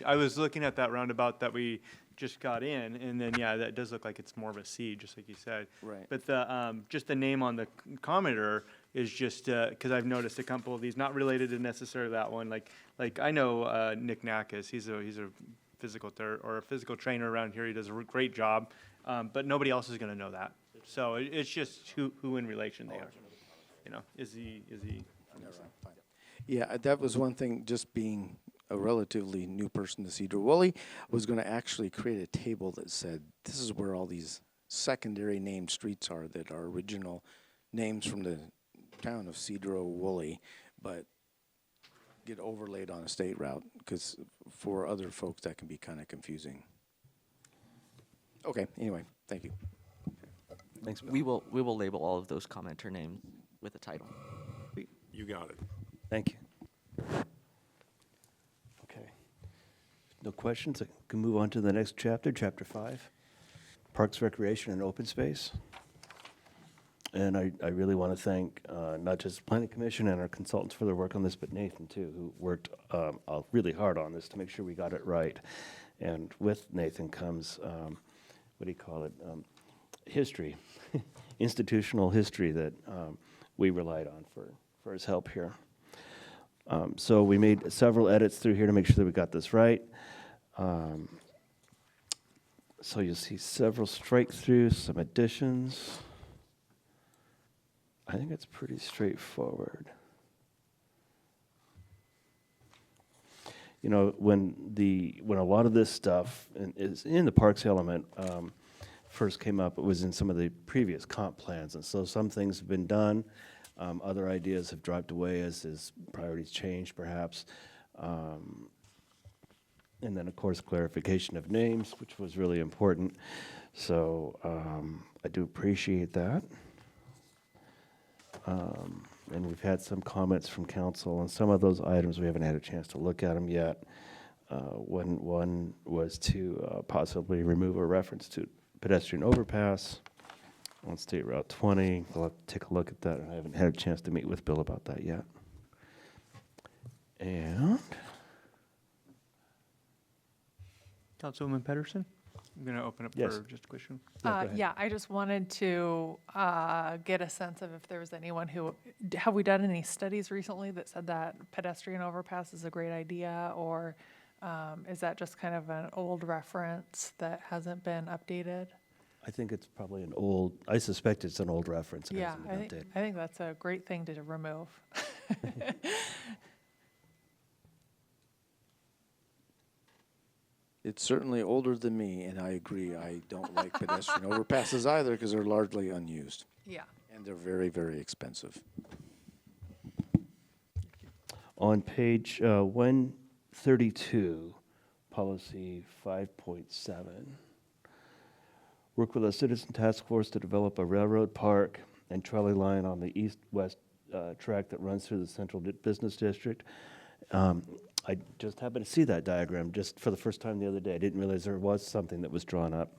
I was looking at that roundabout that we just got in, and then, yeah, that does look like it's more of a C, just like you said. Right. But the, just the name on the commenter is just, because I've noticed a couple of these, not related to necessarily that one, like I know Nick Nakas, he's a physical or a physical trainer around here, he does a great job, but nobody else is gonna know that. So it's just who in relation they are. You know, is he? Fine. Yeah, that was one thing, just being a relatively new person to Sedro-Woolley, was going to actually create a table that said, this is where all these secondary named streets are that are original names from the town of Sedro-Woolley, but get overlaid on a state route, because for other folks that can be kind of confusing. Okay, anyway, thank you. Thanks, Bill. We will label all of those commenter names with a title. You got it. Thank you. Okay. No questions? I can move on to the next chapter, Chapter 5, Parks, Recreation, and Open Space. And I really want to thank not just the Planning Commission and our consultants for their work on this, but Nathan, too, who worked really hard on this to make sure we got it right. And with Nathan comes, what do you call it, history, institutional history that we relied on for his help here. So we made several edits through here to make sure that we got this right. So you'll see several strike-throughs, some additions. I think it's pretty straightforward. You know, when a lot of this stuff is in the parks element first came up, it was in some of the previous comp plans, and so some things have been done, other ideas have dropped away as priorities changed, perhaps. And then, of course, clarification of names, which was really important. So I do appreciate that. And we've had some comments from council on some of those items. We haven't had a chance to look at them yet. One was to possibly remove a reference to pedestrian overpass on State Route 20. We'll have to take a look at that. I haven't had a chance to meet with Bill about that yet. And Councilwoman Pedersen, I'm going to open up Yes. for just a question. Yeah, go ahead. Yeah, I just wanted to get a sense of if there was anyone who, have we done any studies recently that said that pedestrian overpass is a great idea, or is that just kind of an old reference that hasn't been updated? I think it's probably I suspect it's an old reference. It Yeah, hasn't been updated. I think that's a great thing to remove. It's certainly older than me, and I agree. I don't like pedestrian overpasses either because they're largely unused. Yeah. And they're very, very expensive. On page 132, policy 5.7, work with a citizen task force to develop a railroad park and trolley line on the east-west track that runs through the central business district. I just happened to see that diagram just for the first time the other day. I didn't realize there was something that was drawn up.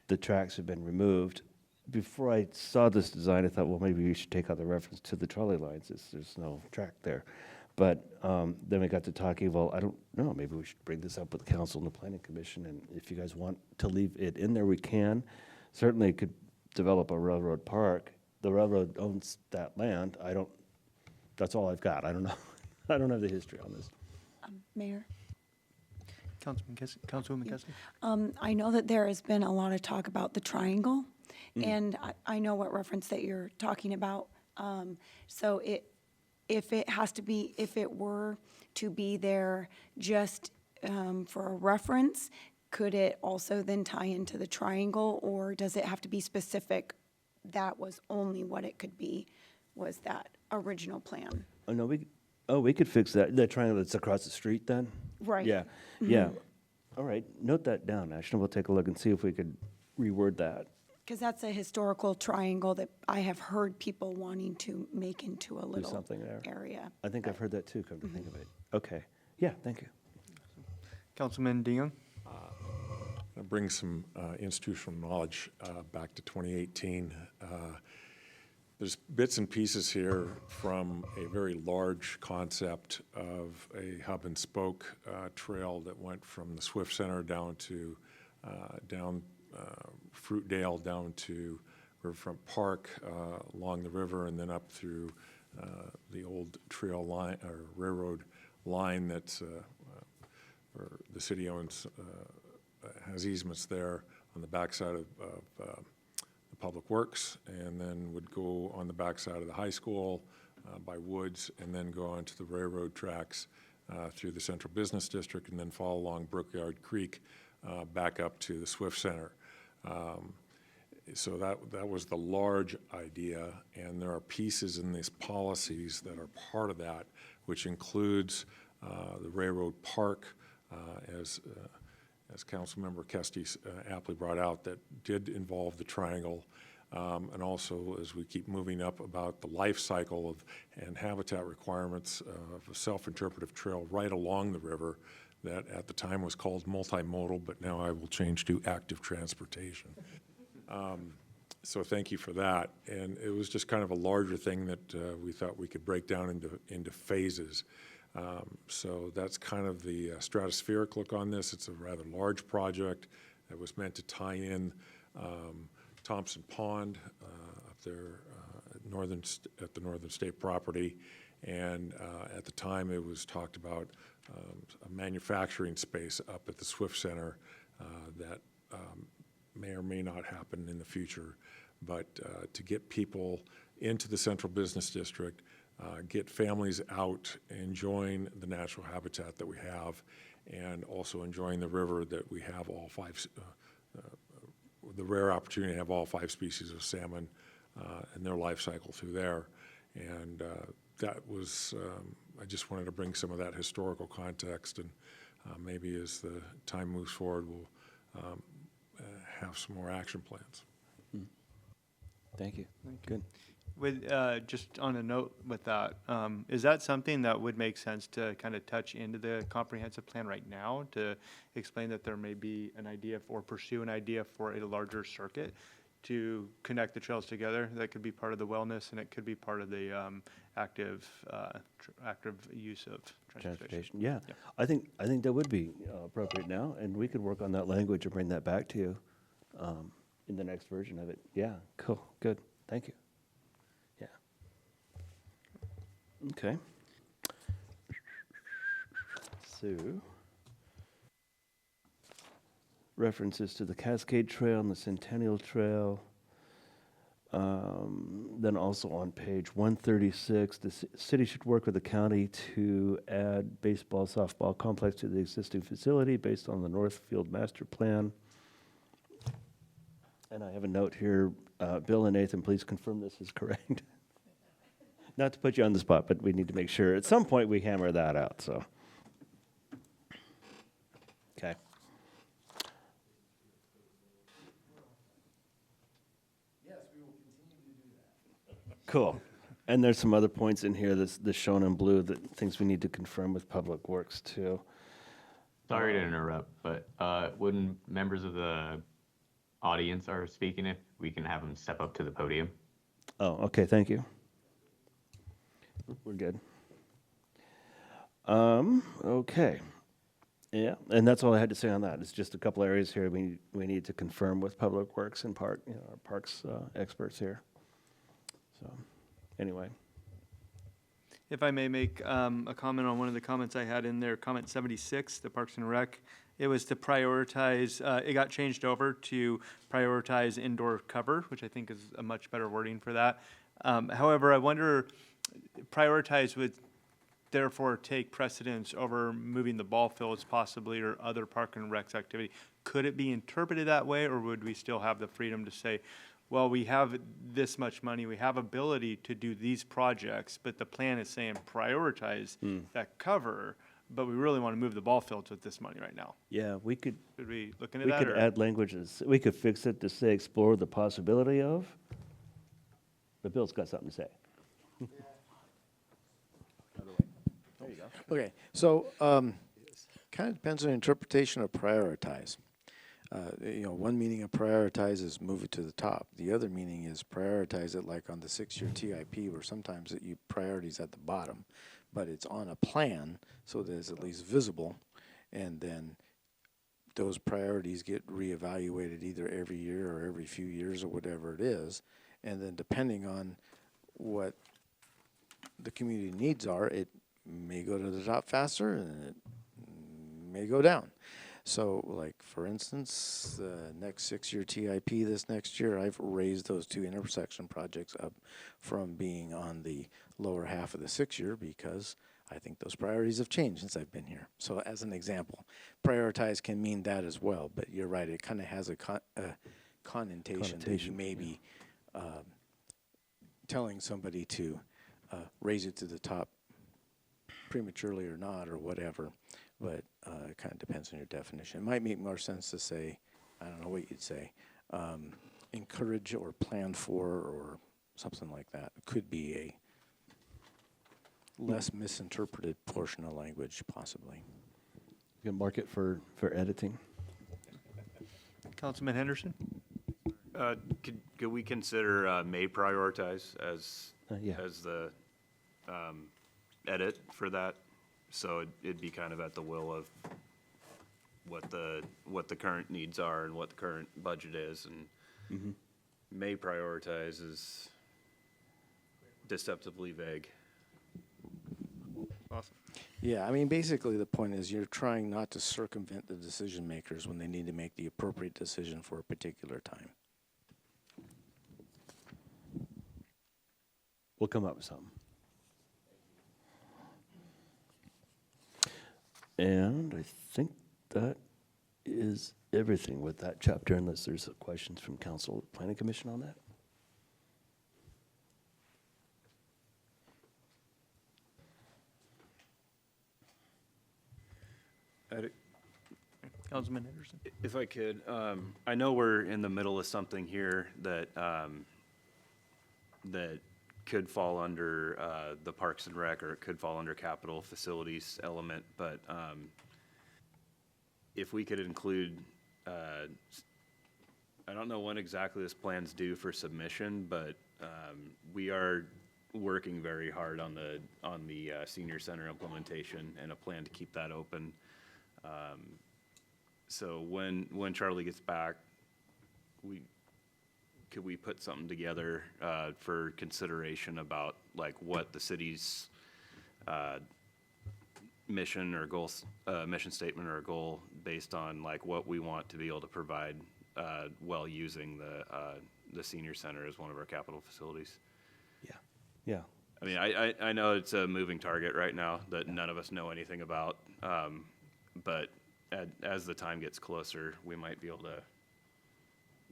The tracks have been removed. Before I saw this design, I thought, well, maybe we should take out the reference to the trolley lines. There's no track there. But then we got to talking, well, I don't know, maybe we should bring this up with the council and the planning commission, and if you guys want to leave it in there, we can. Certainly could develop a railroad park. The railroad owns that land. That's all I've got. I don't know. I don't have the history on this. Mayor, Councilwoman Kessler? I know that there has been a lot of talk about the triangle, and I know what reference that you're talking about. So if it were to be there just for a reference, could it also then tie into the triangle, or does it have to be specific? That was only what it could be, was that original plan. Oh, no, we could fix that. The triangle that's across the street then? Right. Yeah, yeah. All right, note that down, Ashton. We'll take a look and see if we could reword that. Because that's a historical triangle that I have heard people wanting to make into a little something there. area. I think I've heard that too, come to think of it. Okay, yeah, thank you. Councilman DeYoung? I bring some institutional knowledge back to 2018. There's bits and pieces here from a very large concept of a hub and spoke trail that went from the Swift Center down to Fruitdale, down to Riverfront Park, along the river, and then up through the old trail line or railroad line that's or the city owns, has easements there on the backside of the Public Works, and then would go on the backside of the high school by Woods, and then go onto the railroad tracks through the Central Business District, and then follow along Brookyard Creek back up to the Swift Center. So that was the large idea, and there are pieces in these policies that are part of that, which includes the railroad park as as Councilmember Kesty aptly brought out, that did involve the triangle. And also, as we keep moving up, about the life cycle of and habitat requirements of a self-interpretive trail right along the river that at the time was called multimodal, but now I will change to active transportation. So thank you for that. And it was just kind of a larger thing that we thought we could break down into phases. So that's kind of the stratospheric look on this. It's a rather large project that was meant to tie in Thompson Pond up there at the Northern State property. And at the time, it was talked about a manufacturing space up at the Swift Center that may or may not happen in the future. But to get people into the Central Business District, get families out enjoying the natural habitat that we have, and also enjoying the river that we have all five, the rare opportunity to have all 5 species of salmon and their life cycle through there. And that was, I just wanted to bring some of that historical context, and maybe as the time moves forward, we'll have some more action plans. Thank you. Good. With, just on a note with that, is that something that would make sense to kind of touch into the comprehensive plan right now to explain that there may be an idea or pursue an idea for a larger circuit to connect the trails together? That could be part of the wellness, and it could be part of the active use of transportation. Yeah. I think that would be appropriate now, and we could work on that language and bring that back to you in the next version of it. Yeah, cool, good, thank you. Yeah. Okay. So, references to the Cascade Trail and the Centennial Trail. Then also on page 136, the city should work with the county to add baseball, softball complex to the existing facility based on the Northfield Master Plan. And I have a note here, Bill and Nathan, please confirm this is correct. Not to put you on the spot, but we need to make sure at some point we hammer that out, so. Okay. Cool. And there's some other points in here that's shown in blue, that things we need to confirm with Public Works too. Sorry to interrupt, but when members of the audience are speaking, if we can have them step up to the podium. Oh, okay, thank you. We're good. Okay. Yeah, and that's all I had to say on that. It's just a couple areas here we need to confirm with Public Works and our parks experts here. So, anyway. If I may make a comment on one of the comments I had in there, comment 76, the Parks and Rec. It was to prioritize, it got changed over to prioritize indoor cover, which I think is a much better wording for that. However, I wonder, prioritize would therefore take precedence over moving the ball fields possibly, or other Park and Rec's activity. Could it be interpreted that way, or would we still have the freedom to say, well, we have this much money, we have ability to do these projects, but the plan is saying prioritize that cover, but we really want to move the ball fields with this money right now? Yeah, we could. Should we look into We that? could add languages. We could fix it to say explore the possibility of. But Bill's got something to say. There you go. Okay, so kind of depends on interpretation of prioritize. One meaning of prioritize is move it to the top. The other meaning is prioritize it like on the 6-year TIP, where sometimes you priorities at the bottom, but it's on a plan so that it's at least visible, and then those priorities get reevaluated either every year or every few years or whatever it is, and then depending on what the community needs are, it may go to the top faster and it may go down. So, like, for instance, the next 6-year TIP this next year, I've raised those 2 intersection projects up from being on the lower half of the 6-year because I think those priorities have changed since I've been here. So, as an example, prioritize can mean that as well, but you're right, it kind of has a connotation that you may be telling somebody to raise it to the top prematurely or not or whatever. but it kind of depends on your definition. It might make more sense to say, I don't know what you'd say, encourage or plan for or something like that. It could be a less misinterpreted portion of language, possibly. You can mark it for editing. Councilman Henderson? Could we consider may prioritize as Yeah. as the edit for that? So it'd be kind of at the will of what the current needs are and what the current budget is, and may prioritize is deceptively vague. Awesome. Yeah, I mean, basically the point is you're trying not to circumvent the decision makers when they need to make the appropriate decision for a particular time. We'll come up with something. And I think that is everything with that chapter, unless there's questions from council, planning commission on that. Councilman Henderson? If I could, I know we're in the middle of something here that that could fall under the Parks and Rec, or it could fall under capital facilities element, but if we could include, I don't know when exactly this plan's due for submission, but we are working very hard on the senior center implementation and a plan to keep that open. So when Charlie gets back, could we put something together for consideration about like what the city's mission or goals, mission statement or goal based on like what we want to be able to provide while using the senior center as one of our capital facilities? Yeah. I mean, I know it's a moving target right now that none of us know anything about, but as the time gets closer, we might be able to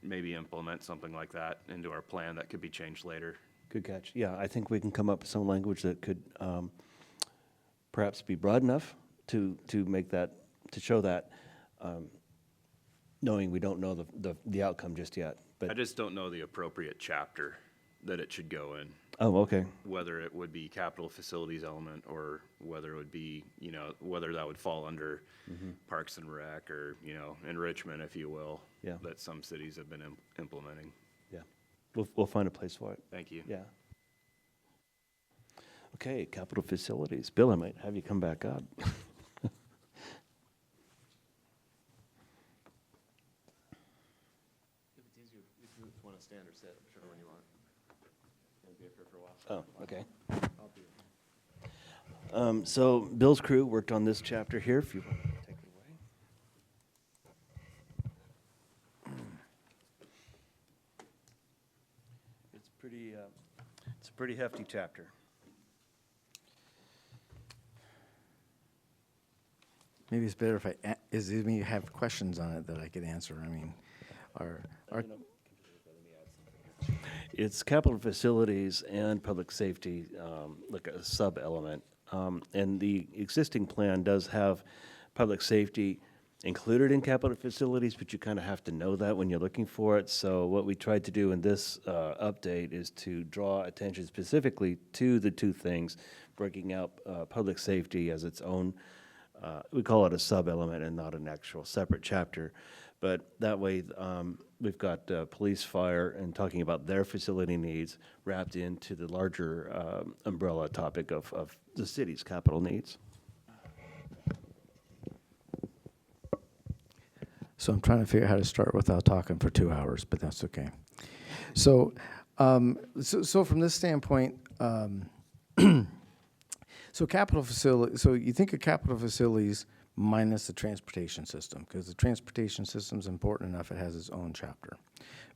maybe implement something like that into our plan that could be changed later. Good catch. Yeah, I think we can come up with some language that could perhaps be broad enough to make that, to show that, knowing we don't know the outcome just yet. But I just don't know the appropriate chapter that it should go in. Oh, okay. Whether it would be capital facilities element or whether it would be, you know, whether that would fall under Parks and Rec or, you know, enrichment, if you will. Yeah. That some cities have been implementing. Yeah, we'll find a place for it. Thank you. Yeah. Okay, capital facilities. Bill, I might have you come back up. If it's easier, if you want to stand or sit, whichever one you want. I'll be up here for a while. Oh, okay. I'll be. So Bill's crew worked on this chapter here, if you want to take it away. It's a pretty hefty chapter. Maybe it's better if you have questions on it that I could answer. I mean, our It's capital facilities and public safety, like a sub-element. And the existing plan does have public safety included in capital facilities, but you kind of have to know that when you're looking for it. So what we tried to do in this update is to draw attention specifically to the two things, breaking out public safety as its own, we call it a sub-element and not an actual separate chapter. But that way, we've got police, fire, and talking about their facility needs wrapped into the larger umbrella topic of the city's capital needs. So I'm trying to figure out how to start without talking for 2 hours, but that's okay. So, so from this standpoint, so capital facility. So you think of capital facilities minus the transportation system, because the transportation system is important enough; it has its own chapter.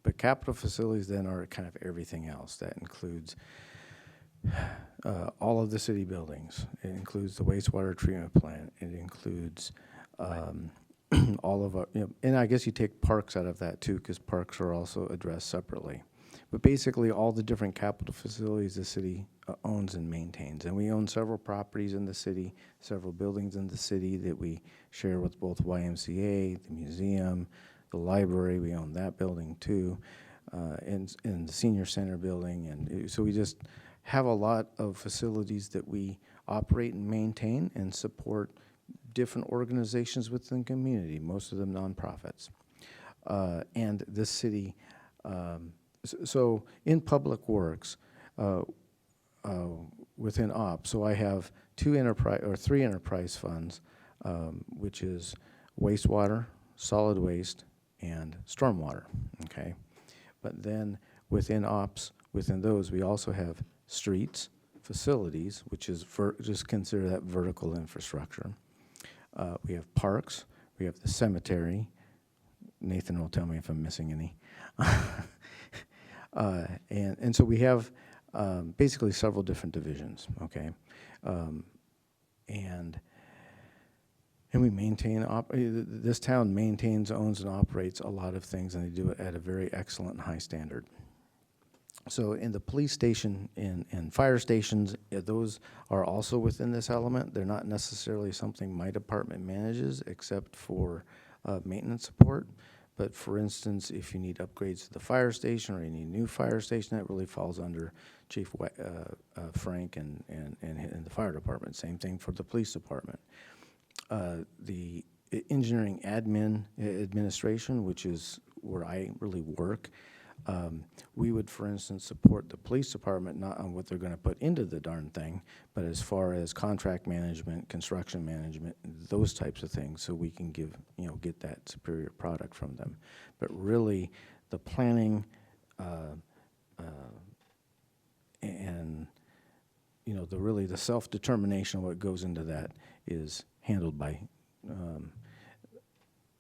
But capital facilities then are kind of everything else. That includes all of the city buildings. It includes the wastewater treatment plant. It includes all of our, and I guess you take parks out of that too, because parks are also addressed separately. but basically all the different capital facilities the city owns and maintains. And we own several properties in the city, several buildings in the city that we share with both YMCA, the museum, the library. We own that building too, and the senior center building. And so we just have a lot of facilities that we operate and maintain and support different organizations within the community, most of them nonprofits. And this city, so in public works, within ops, so I have three enterprise funds, which is wastewater, solid waste, and stormwater, okay? But then within ops, within those, we also have streets, facilities, which is, just consider that vertical infrastructure. We have parks, we have the cemetery. Nathan will tell me if I'm missing any. And so we have basically several different divisions, okay? And we maintain, this town maintains, owns, and operates a lot of things, and they do it at a very excellent and high standard. So in the police station and fire stations, those are also within this element. They're not necessarily something my department manages, except for maintenance support. But for instance, if you need upgrades to the fire station or you need a new fire station, that really falls under Chief Frank and the fire department. Same thing for the police department. The engineering administration, which is where I really work, we would, for instance, support the police department not on what they're going to put into the darn thing, but as far as contract management, construction management, those types of things, so we can get that superior product from them. But really, the planning and the self-determination of what goes into that is handled by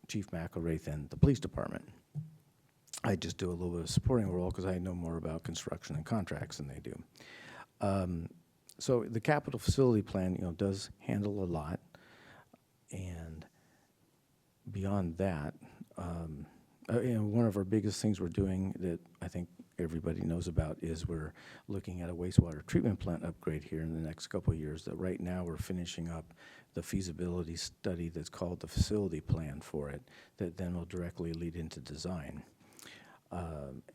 Chief McElraith and the police department. I just do a little bit of supporting role because I know more about construction and contracts than they do. So the capital facility plan, does handle a lot. And beyond that, one of our biggest things we're doing that I think everybody knows about is we're looking at a wastewater treatment plant upgrade here in the next couple of years. That right now we're finishing up the feasibility study that's called the facility plan for it, that then will directly lead into design.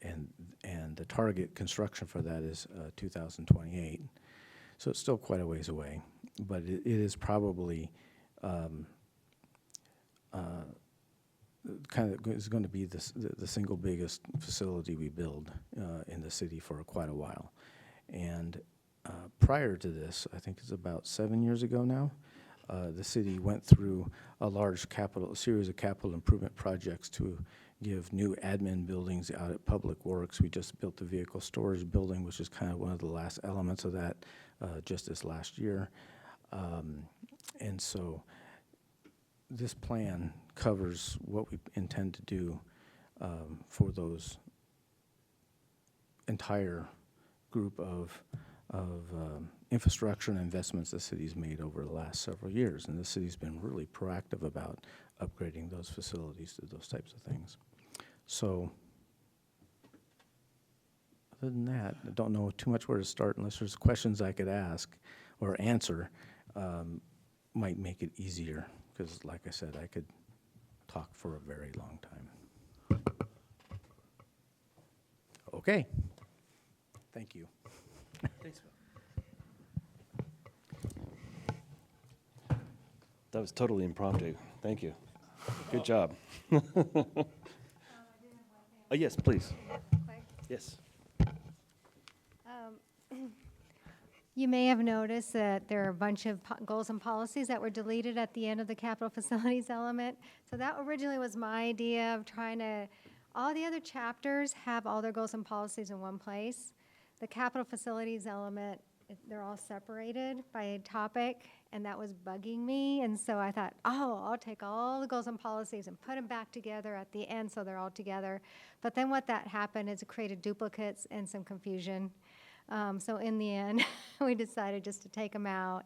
And the target construction for that is 2028. So it's still quite a ways away, but it is probably is going to be the single biggest facility we build in the city for quite a while. And prior to this, I think it's about 7 years ago now, the city went through a series of capital improvement projects to give new admin buildings out at Public Works. We just built the vehicle storage building, which is kind of one of the last elements of that just this last year. And so this plan covers what we intend to do for those entire group of infrastructure and investments the city's made over the last several years. And the city's been really proactive about upgrading those facilities to those types of things. So other than that, I don't know too much where to start unless there's questions I could ask or answer. Might make it easier because, like I said, I could talk for a very long time. Okay. Thank you. Thanks. That was totally impromptu. Thank you. Good job. Yes, please. Yes. You may have noticed that there are a bunch of goals and policies that were deleted at the end of the capital facilities element. So that originally was my idea of trying to, all the other chapters have all their goals and policies in one place. The capital facilities element, they're all separated by topic, and that was bugging me. And so I thought, I'll take all the goals and policies and put them back together at the end so they're all together. But then what that happened is it created duplicates and some confusion. So in the end, we decided just to take them out.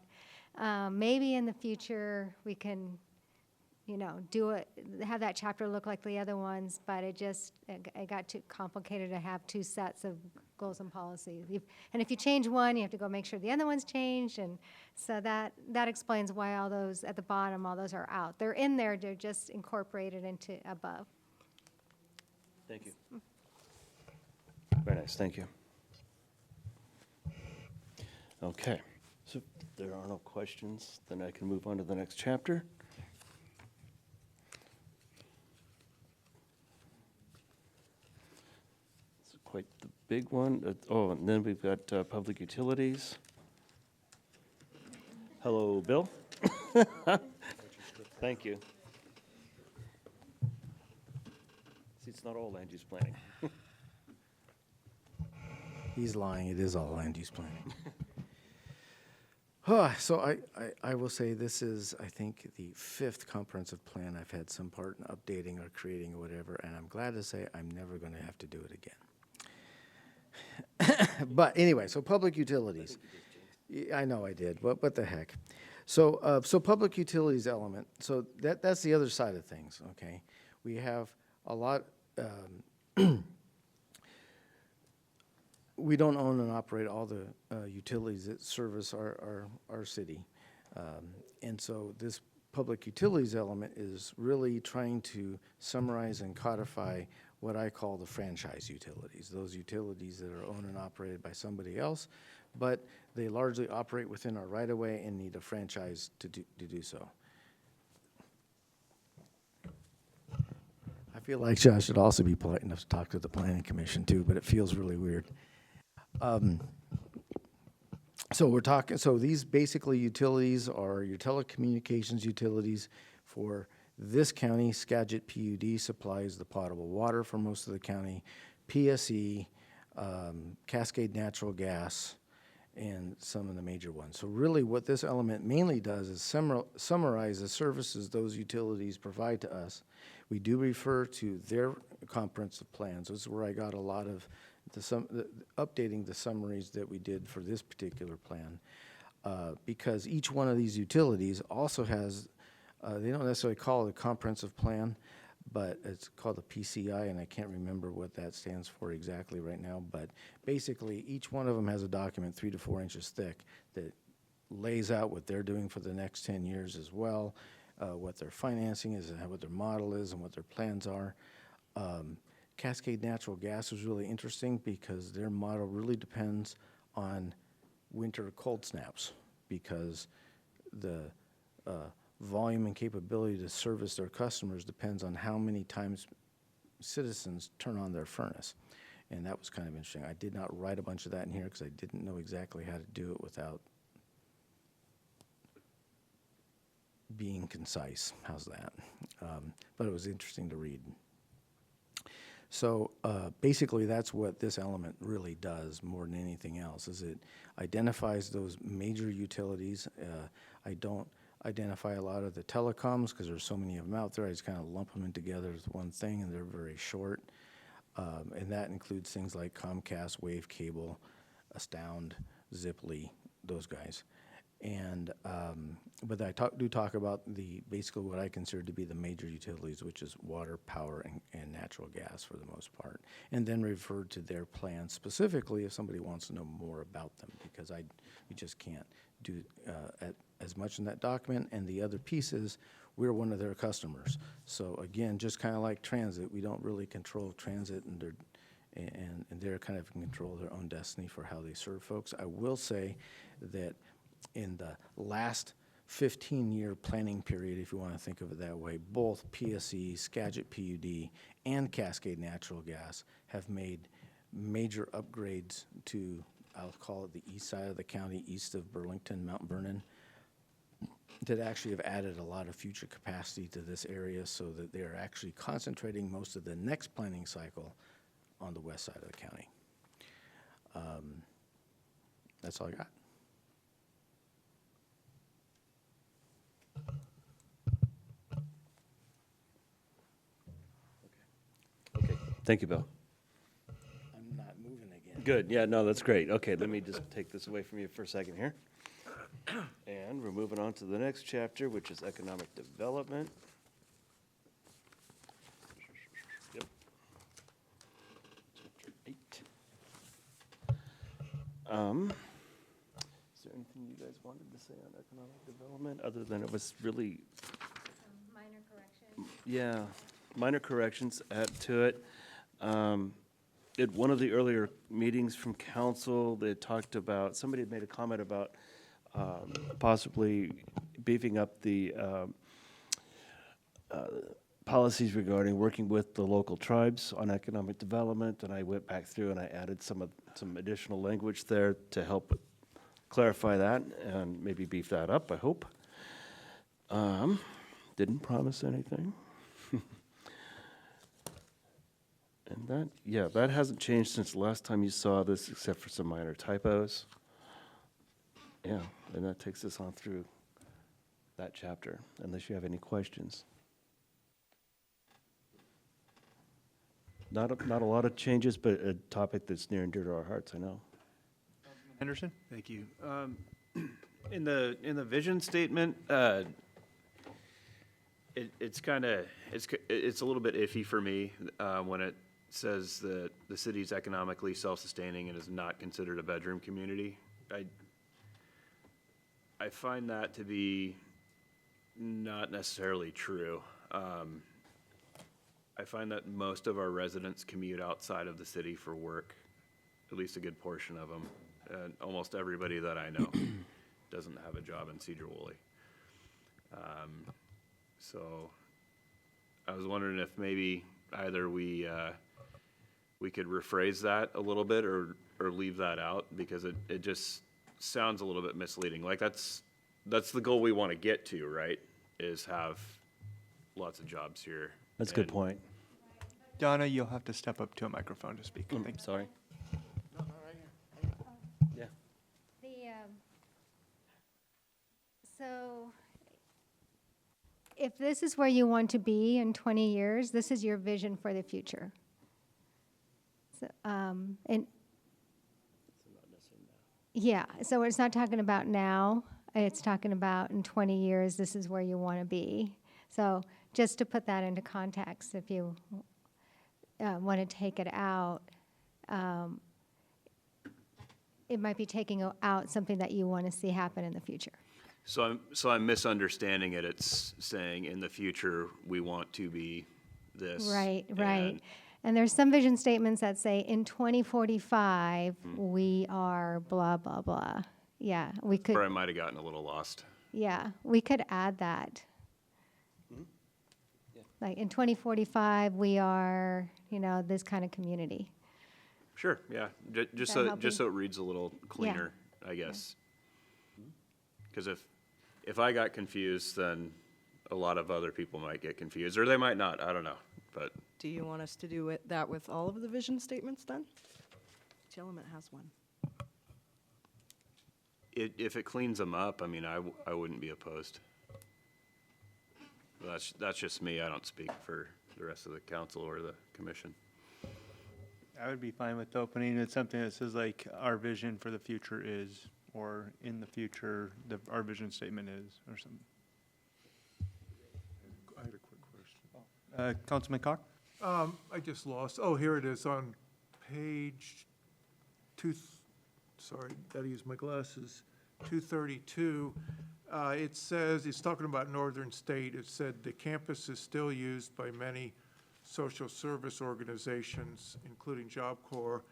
Maybe in the future we can, do it, have that chapter look like the other ones, but it got too complicated to have two sets of goals and policies. And if you change one, you have to go make sure the other one's changed, and so that explains why all those at the bottom, all those are out. They're in there, they're just incorporated into above. Thank you. Very nice, thank you. Okay, so if there are no questions, then I can move on to the next chapter. It's quite the big one. Oh, and then we've got public utilities. Hello, Bill. Thank you. See, it's not all land use planning. He's lying, it is all land use planning. So I will say this is, I think, the 5th comprehensive plan I've had some part in updating or creating or whatever, and I'm glad to say I'm never going to have to do it again. But anyway, so public utilities. I know I did, but what the heck. So public utilities element, so that's the other side of things, okay? We have a lot, we don't own and operate all the utilities that service our city. And so this public utilities element is really trying to summarize and codify what I call the franchise utilities, those utilities that are owned and operated by somebody else, but they largely operate within our right-of-way and need a franchise to do so. I feel like I should also be polite enough to talk to the Planning Commission too, but it feels really weird. So we're talking, so these basically utilities are your telecommunications utilities for this county. Skagit PUD supplies the potable water for most of the county. PSE, Cascade Natural Gas, and some of the major ones. So really what this element mainly does is summarize the services those utilities provide to us. We do refer to their comprehensive plans. This is where I got a lot of updating the summaries that we did for this particular plan, because each one of these utilities also has, they don't necessarily call it a comprehensive plan, but it's called a PCI, and I can't remember what that stands for exactly right now, but basically each one of them has a document 3 to 4 inches thick that lays out what they're doing for the next 10 years as well, what their financing is, and what their model is, and what their plans are. Cascade Natural Gas is really interesting because their model really depends on winter cold snaps, because the volume and capability to service their customers depends on how many times citizens turn on their furnace. And that was kind of interesting. I did not write a bunch of that in here because I didn't know exactly how to do it without being concise. How's that? But it was interesting to read. So basically that's what this element really does more than anything else, is it identifies those major utilities. I don't identify a lot of the telecoms because there's so many of them out there. I just kind of lump them in together as one thing, and they're very short. And that includes things like Comcast, Wave Cable, Astound, Ziply, those guys. And but I do talk about basically what I consider to be the major utilities, which is water, power, and natural gas for the most part, and then refer to their plans specifically if somebody wants to know more about them, because we just can't do as much in that document. And the other piece is we're one of their customers. So again, just kind of like transit, we don't really control transit, and they're kind of in control of their own destiny for how they serve folks. I will say that in the last 15-year planning period, if you want to think of it that way, both PSE, Skagit PUD, and Cascade Natural Gas have made major upgrades to, I'll call it the east side of the county, east of Burlington, Mount Vernon, that actually have added a lot of future capacity to this area, so that they're actually concentrating most of the next planning cycle on the west side of the county. That's all I got. Okay, thank you, Bill. I'm not moving again. Good, yeah, no, that's great. Okay, let me just take this away from you for a second here. And we're moving on to the next chapter, which is economic development. Is there anything you guys wanted to say on economic development, other than it was really, Minor corrections. yeah, minor corrections add to it. At one of the earlier meetings from council, they talked about, somebody had made a comment about possibly beefing up the policies regarding working with the local tribes on economic development, and I went back through and I added some additional language there to help clarify that and maybe beef that up, I hope. Didn't promise anything. And that, yeah, that hasn't changed since the last time you saw this, except for some minor typos. Yeah, and that takes us on through that chapter, unless you have any questions. Not a lot of changes, but a topic that's near and dear to our hearts, I know. Henderson? Thank you. In the vision statement, it's a little bit iffy for me when it says that the city's economically self-sustaining and is not considered a bedroom community. I find that to be not necessarily true. I find that most of our residents commute outside of the city for work, at least a good portion of them. And almost everybody that I know doesn't have a job in Sedro-Woolley. So I was wondering if maybe either we could rephrase that a little bit or leave that out, because it just sounds a little bit misleading. Like that's the goal we want to get to, right? Is have lots of jobs here. That's a good point. Donna, you'll have to step up to a microphone to speak. Thank you. Sorry. Yeah. So if this is where you want to be in 20 years, this is your vision for the future. So, and yeah, so it's not talking about now, it's talking about in 20 years, this is where you want to be. So just to put that into context, if you want to take it out, it might be taking out something that you want to see happen in the future. So I'm misunderstanding it. It's saying in the future we want to be this. Right. And there's some vision statements that say in 2045 we are blah blah blah. Yeah, we could. Or I might have gotten a little lost. Yeah, we could add that. Yeah. Like in 2045 we are, this kind of community. Sure. Yeah. Just so it reads a little cleaner, I guess. Because if I got confused, then a lot of other people might get confused, or they might not. I don't know. But Do you want us to do that with all of the vision statements then? Each element has one. if it cleans them up, I mean, I wouldn't be opposed. That's just me. I don't speak for the rest of the council or the commission. I would be fine with opening it something that says like our vision for the future is, or in the future, our vision statement is, or something. I had a quick question. Councilman Cock? I just lost, here it is on page sorry, gotta use my glasses, 232. It says, it's talking about Northern State, it said the campus is still used by many social service organizations, including Job Corps.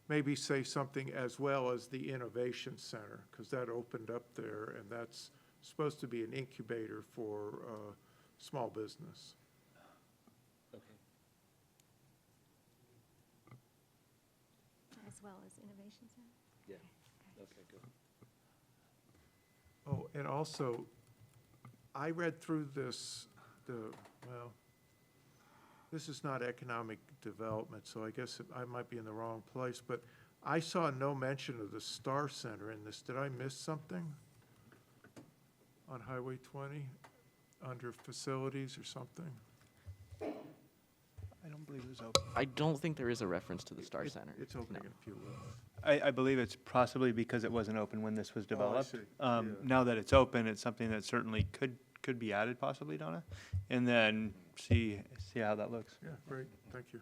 Maybe say something as well as the Innovation Center, because that opened up there, and that's supposed to be an incubator for small business. As well as Innovation Center? Yeah, okay, good. Oh, and also, I read through this, this is not economic development, so I guess I might be in the wrong place, but I saw no mention of the Star Center in this. Did I miss something on Highway 20 under facilities or something? I don't believe it was open. I don't think there is a reference to the Star Center. It's opening No. in a few weeks. I believe it's possibly because it wasn't open when this was developed. see. Yeah. Now that it's open, it's something that certainly could be added possibly, Donna, and then see how that looks. Yeah, great, thank you.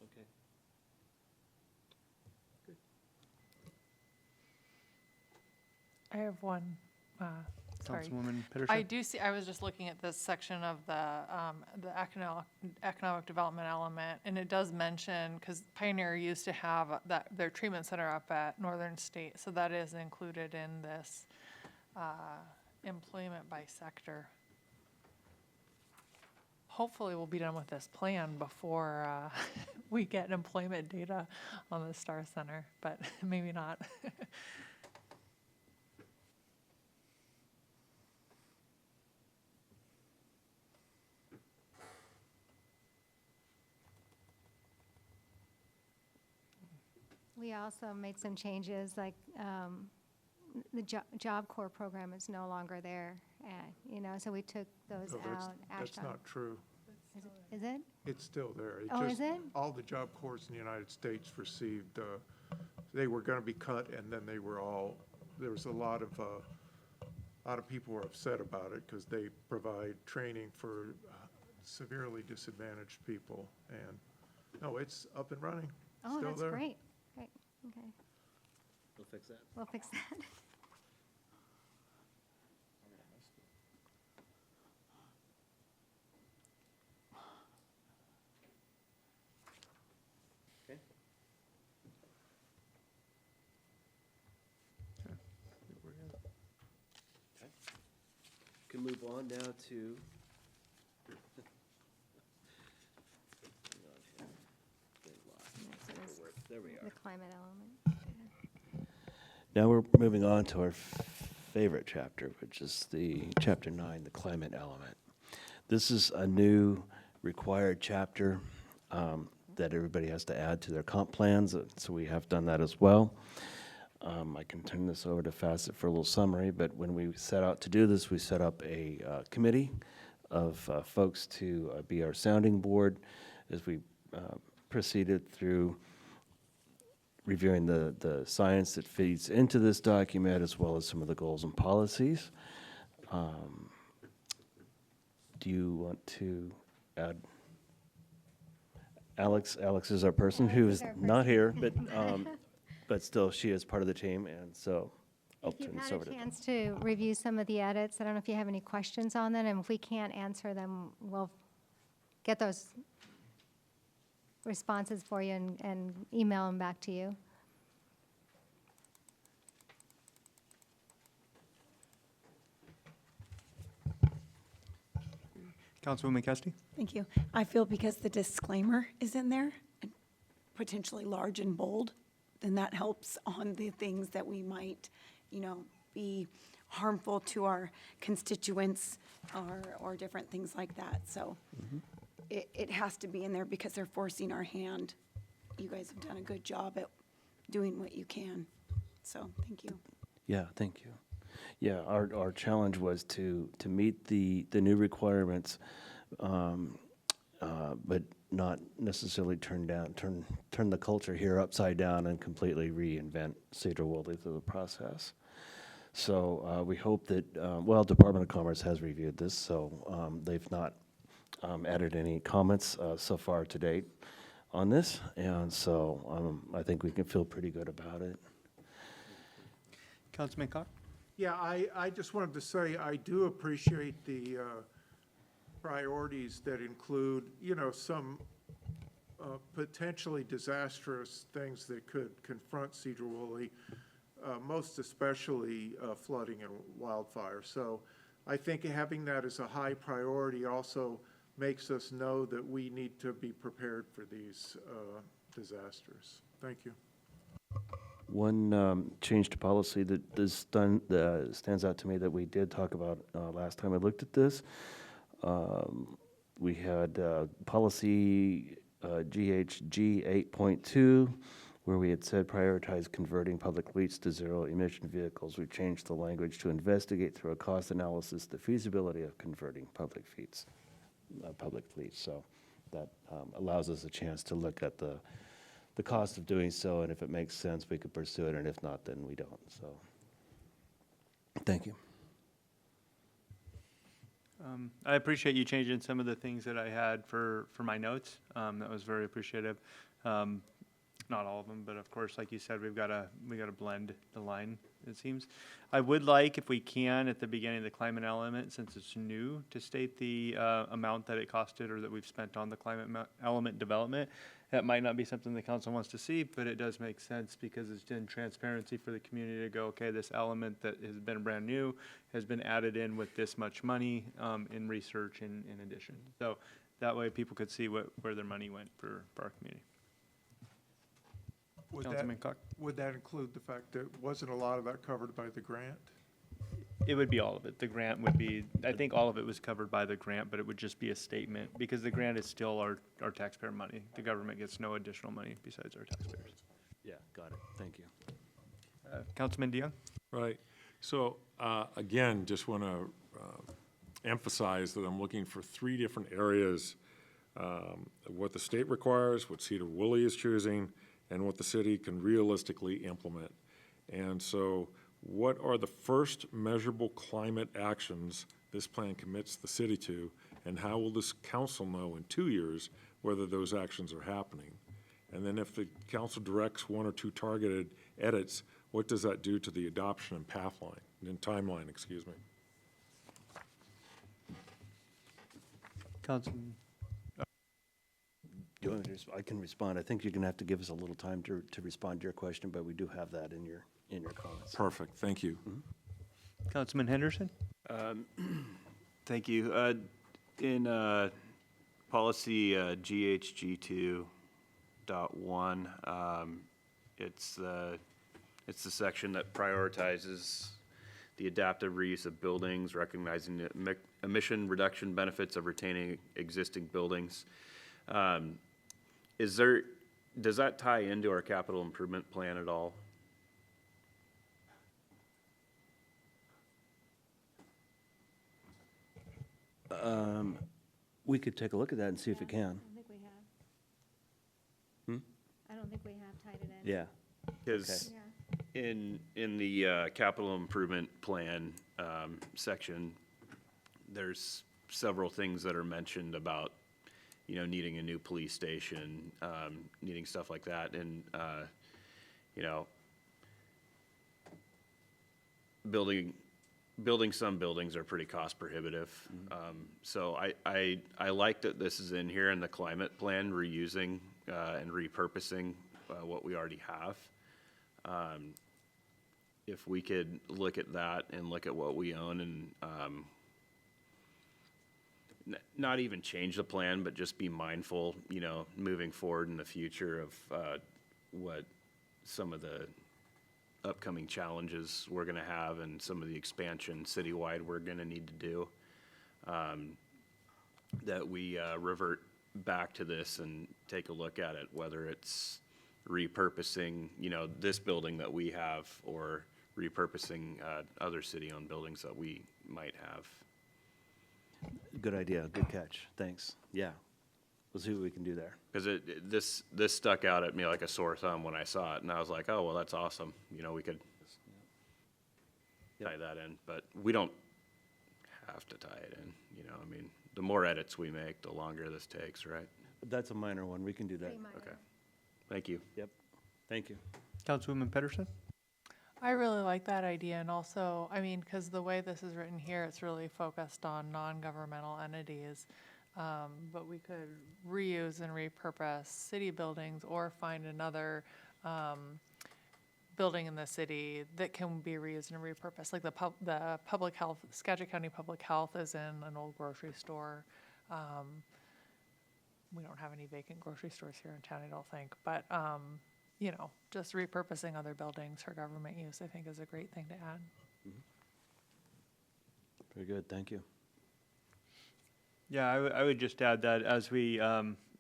Okay. I have one, sorry. Councilwoman I Peterson? do see, I was just looking at this section of the economic development element, and it does mention, because Pioneer used to have their treatment center up at Northern State, so that is included in this employment by sector. Hopefully we'll be done with this plan before we get employment data on the Star Center, but maybe not. We also made some changes, like the Job Corps program is no longer there, so we took those No, out. that's not true. Is it? It's still there. Oh, is just- it? All the Job Corps in the United States received, they were going to be cut, and then there was a lot of people were upset about it because they provide training for severely disadvantaged people. And, no, it's up and running. Oh, Still that's there. great. Great, okay. We'll fix that. We'll fix that. Okay. Okay. Can move on now to. There we The are. climate element. Now we're moving on to our favorite chapter, which is the Chapter 9, the climate element. This is a new required chapter that everybody has to add to their comp plans, so we have done that as well. I can turn this over to Facet for a little summary, but when we set out to do this, we set up a committee of folks to be our sounding board as we proceeded through reviewing the science that feeds into this document, as well as some of the goals and policies. Do you want to add? Alex is our person who Alex is is our not person. here, but still, she is part of the team, and so I'll If you've turn this had over a to them. chance to review some of the edits, I don't know if you have any questions on them, and if we can't answer them, we'll get those responses for you and email them back to you. Councilwoman Cassidy? Thank you. I feel because the disclaimer is in there, and potentially large and bold, then that helps on the things that we might, be harmful to our constituents or different things like that. So it has to be in there because they're forcing our hand. You guys have done a good job at doing what you can. So, thank you. Yeah, thank you. Yeah, our challenge was to meet the new requirements, but not necessarily turn the culture here upside down and completely reinvent Sedro-Woolley through the process. So we hope that, Department of Commerce has reviewed this, so they've not added any comments so far to date on this, and so I think we can feel pretty good about it. Councilman Carr? Yeah, I just wanted to say, I do appreciate the priorities that include, some potentially disastrous things that could confront Sedro-Woolley, most especially flooding and wildfire. So I think having that as a high priority also makes us know that we need to be prepared for these disasters. Thank you. One change to policy that stands out to me that we did talk about last time I looked at this. We had policy GHG 8.2, where we had said prioritize converting public fleets to zero-emission vehicles. We changed the language to investigate through a cost analysis the feasibility of converting public fleets. So that allows us a chance to look at the cost of doing so, and if it makes sense, we could pursue it, and if not, then we don't. So, thank you. I appreciate you changing some of the things that I had for my notes. That was very appreciative. not all of them, but of course, like you said, we gotta blend the line, it seems. I would like, if we can, at the beginning of the climate element, since it's new, to state the amount that it costed or that we've spent on the climate element development. That might not be something the council wants to see, but it does make sense because it's in transparency for the community to go, okay, this element that has been brand new has been added in with this much money in research in addition. So that way people could see where their money went for our community. Councilman Cox? Would that include the fact that wasn't a lot of that covered by the grant? It would be all of it. The grant would be, I think all of it was covered by the grant, but it would just be a statement because the grant is still our taxpayer money. The government gets no additional money besides our taxpayers. Yeah, got it. Thank you. Councilman Dion? Right. So, again, just want to emphasize that I'm looking for 3 different areas, what the state requires, what Sedro-Woolley is choosing, and what the city can realistically implement. And so what are the first measurable climate actions this plan commits the city to, and how will this council know in 2 years whether those actions are happening? And then if the council directs 1 or 2 targeted edits, what does that do to the adoption and timeline, excuse me? Councilman? Do you want me to I can respond. I think you're going to have to give us a little time to respond to your question, but we do have that in your comments. Perfect, thank you. Councilman Henderson? Thank you. In policy GHG2.1, it's the section that prioritizes the adaptive reuse of buildings, recognizing the emission reduction benefits of retaining existing buildings. Does that tie into our capital improvement plan at all? We could take a look at that and see if it can. I don't think we have. I don't think we have tied it in. Yeah. Because in the capital improvement plan section, there's several things that are mentioned about, needing a new police station, needing stuff like that, and building some buildings are pretty cost prohibitive. So I like that this is in here in the climate plan, reusing and repurposing what we already have. If we could look at that and look at what we own and not even change the plan, but just be mindful, moving forward in the future of what some of the upcoming challenges we're going to have and some of the expansion citywide we're going to need to do, that we revert back to this and take a look at it, whether it's repurposing, this building that we have or repurposing other city-owned buildings that we might have. Good idea. Good catch. Thanks. Yeah. We'll see what we can do there. Because this stuck out at me like a sore thumb when I saw it, and I was like, oh, well, that's awesome. We could tie that in, but we don't have to tie it in. The more edits we make, the longer this takes, right? That's a minor one. We can do that. Pretty minor. Okay. Thank you. Yep. Thank you. Councilwoman Pedersen? I really like that idea, and also, because the way this is written here, it's really focused on non-governmental entities. But we could reuse and repurpose city buildings or find another building in the city that can be reused and repurposed. Like the public health, Skagit County Public Health is in an old grocery store. We don't have any vacant grocery stores here in town, I don't think. But, just repurposing other buildings for government use, I think, is a great thing to add. Very good. Thank you. Yeah, I would just add that as we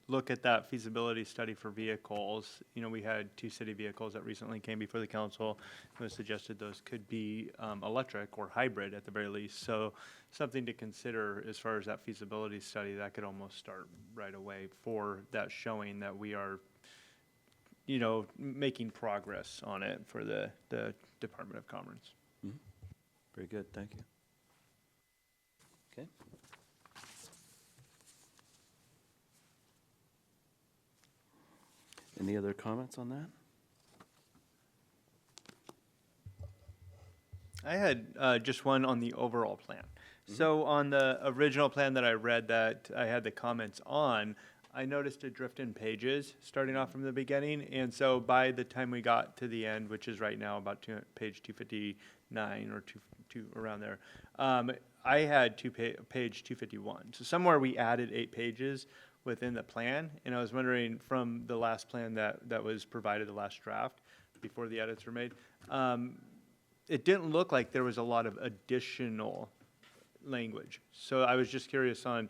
look at that feasibility study for vehicles, we had 2 city vehicles that recently came before the council. It was suggested those could be electric or hybrid at the very least. So something to consider as far as that feasibility study, that could almost start right away for that showing that we are, making progress on it for the Department of Commerce. Very good. Thank you. Okay. Any other comments on that? I had just one on the overall plan. So on the original plan that I read that I had the comments on, I noticed a drift in pages starting off from the beginning. And so by the time we got to the end, which is right now about page 259 or two around there, I had page 251. So somewhere we added 8 pages within the plan. And I was wondering from the last plan that was provided, the last draft, before the edits were made, it didn't look like there was a lot of additional language. So I was just curious on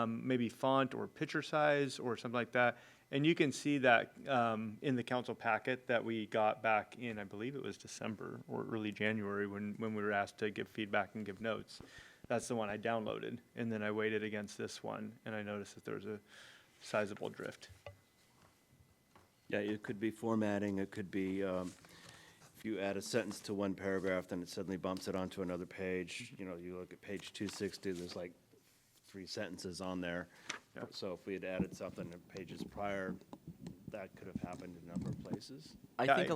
maybe font or picture size or something like that. And you can see that in the council packet that we got back in, I believe it was December or early January when we were asked to give feedback and give notes. That's the one I downloaded. And then I weighted against this one, and I noticed that there was a sizable drift. Yeah, it could be formatting, it could be, if you add a sentence to one paragraph, then it suddenly bumps it onto another page. You know, you look at page 260, there's like 3 sentences on there. Yeah. So if we had added something in pages prior, that could have happened in a number of places. I Yeah, think,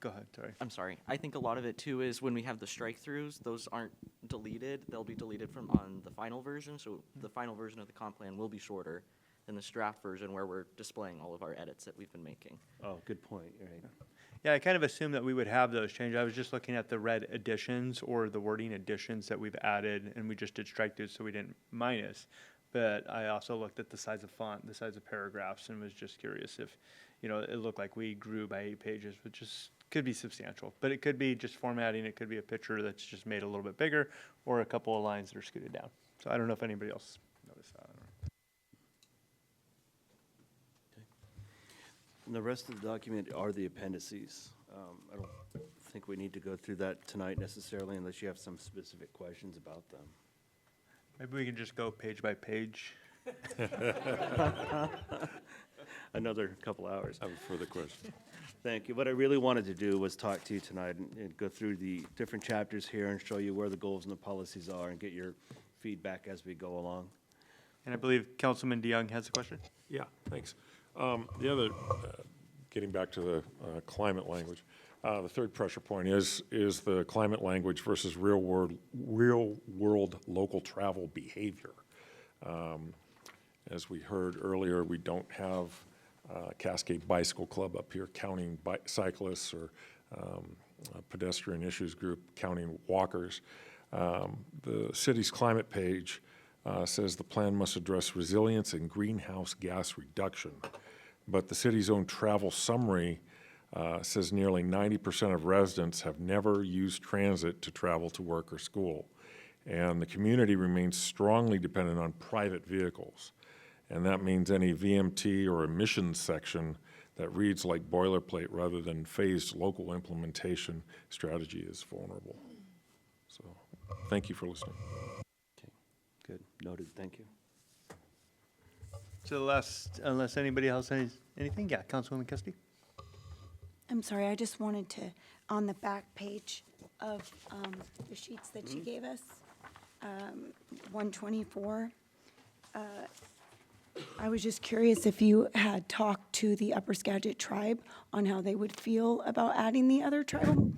go ahead, sorry. I'm sorry. I think a lot of it too is when we have the strike-throughs, those aren't deleted. They'll be deleted from on the final version. So the final version of the comp plan will be shorter than this draft version where we're displaying all of our edits that we've been making. Oh, good point, right. Yeah, I kind of assumed that we would have those changes. I was just looking at the red additions or the wording additions that we've added, and we just did strike through, so we didn't minus. But I also looked at the size of font, the size of paragraphs, and was just curious if, you know, it looked like we grew by 8 pages, which is, could be substantial. But it could be just formatting, it could be a picture that's just made a little bit bigger, or a couple of lines that are scooted down. So I don't know if anybody else noticed that. And the rest of the document are the appendices. I don't think we need to go through that tonight necessarily unless you have some specific questions about them. Maybe we can just go page by page. Another couple hours. I have a further question. Thank you. What I really wanted to do was talk to you tonight and go through the different chapters here and show you where the goals and the policies are and get your feedback as we go along. And I believe Councilman DeYoung has a question. Yeah, thanks. The other, getting back to the climate language, the third pressure point is the climate language versus real world local travel behavior. As we heard earlier, we don't have Cascade Bicycle Club up here counting cyclists or a pedestrian issues group counting walkers. The city's climate page says the plan must address resilience and greenhouse gas reduction. But the city's own travel summary says nearly 90% of residents have never used transit to travel to work or school. And the community remains strongly dependent on private vehicles. And that means any VMT or emissions section that reads like boilerplate rather than phased local implementation strategy is vulnerable. So thank you for listening. Okay, good, noted, thank you. So unless anybody else has anything, yeah, Councilwoman Custody. I'm sorry, I just wanted to, on the back page of the sheets that you gave us, 124, I was just curious if you had talked to the Upper Skagit tribe on how they would feel about adding the other tribal,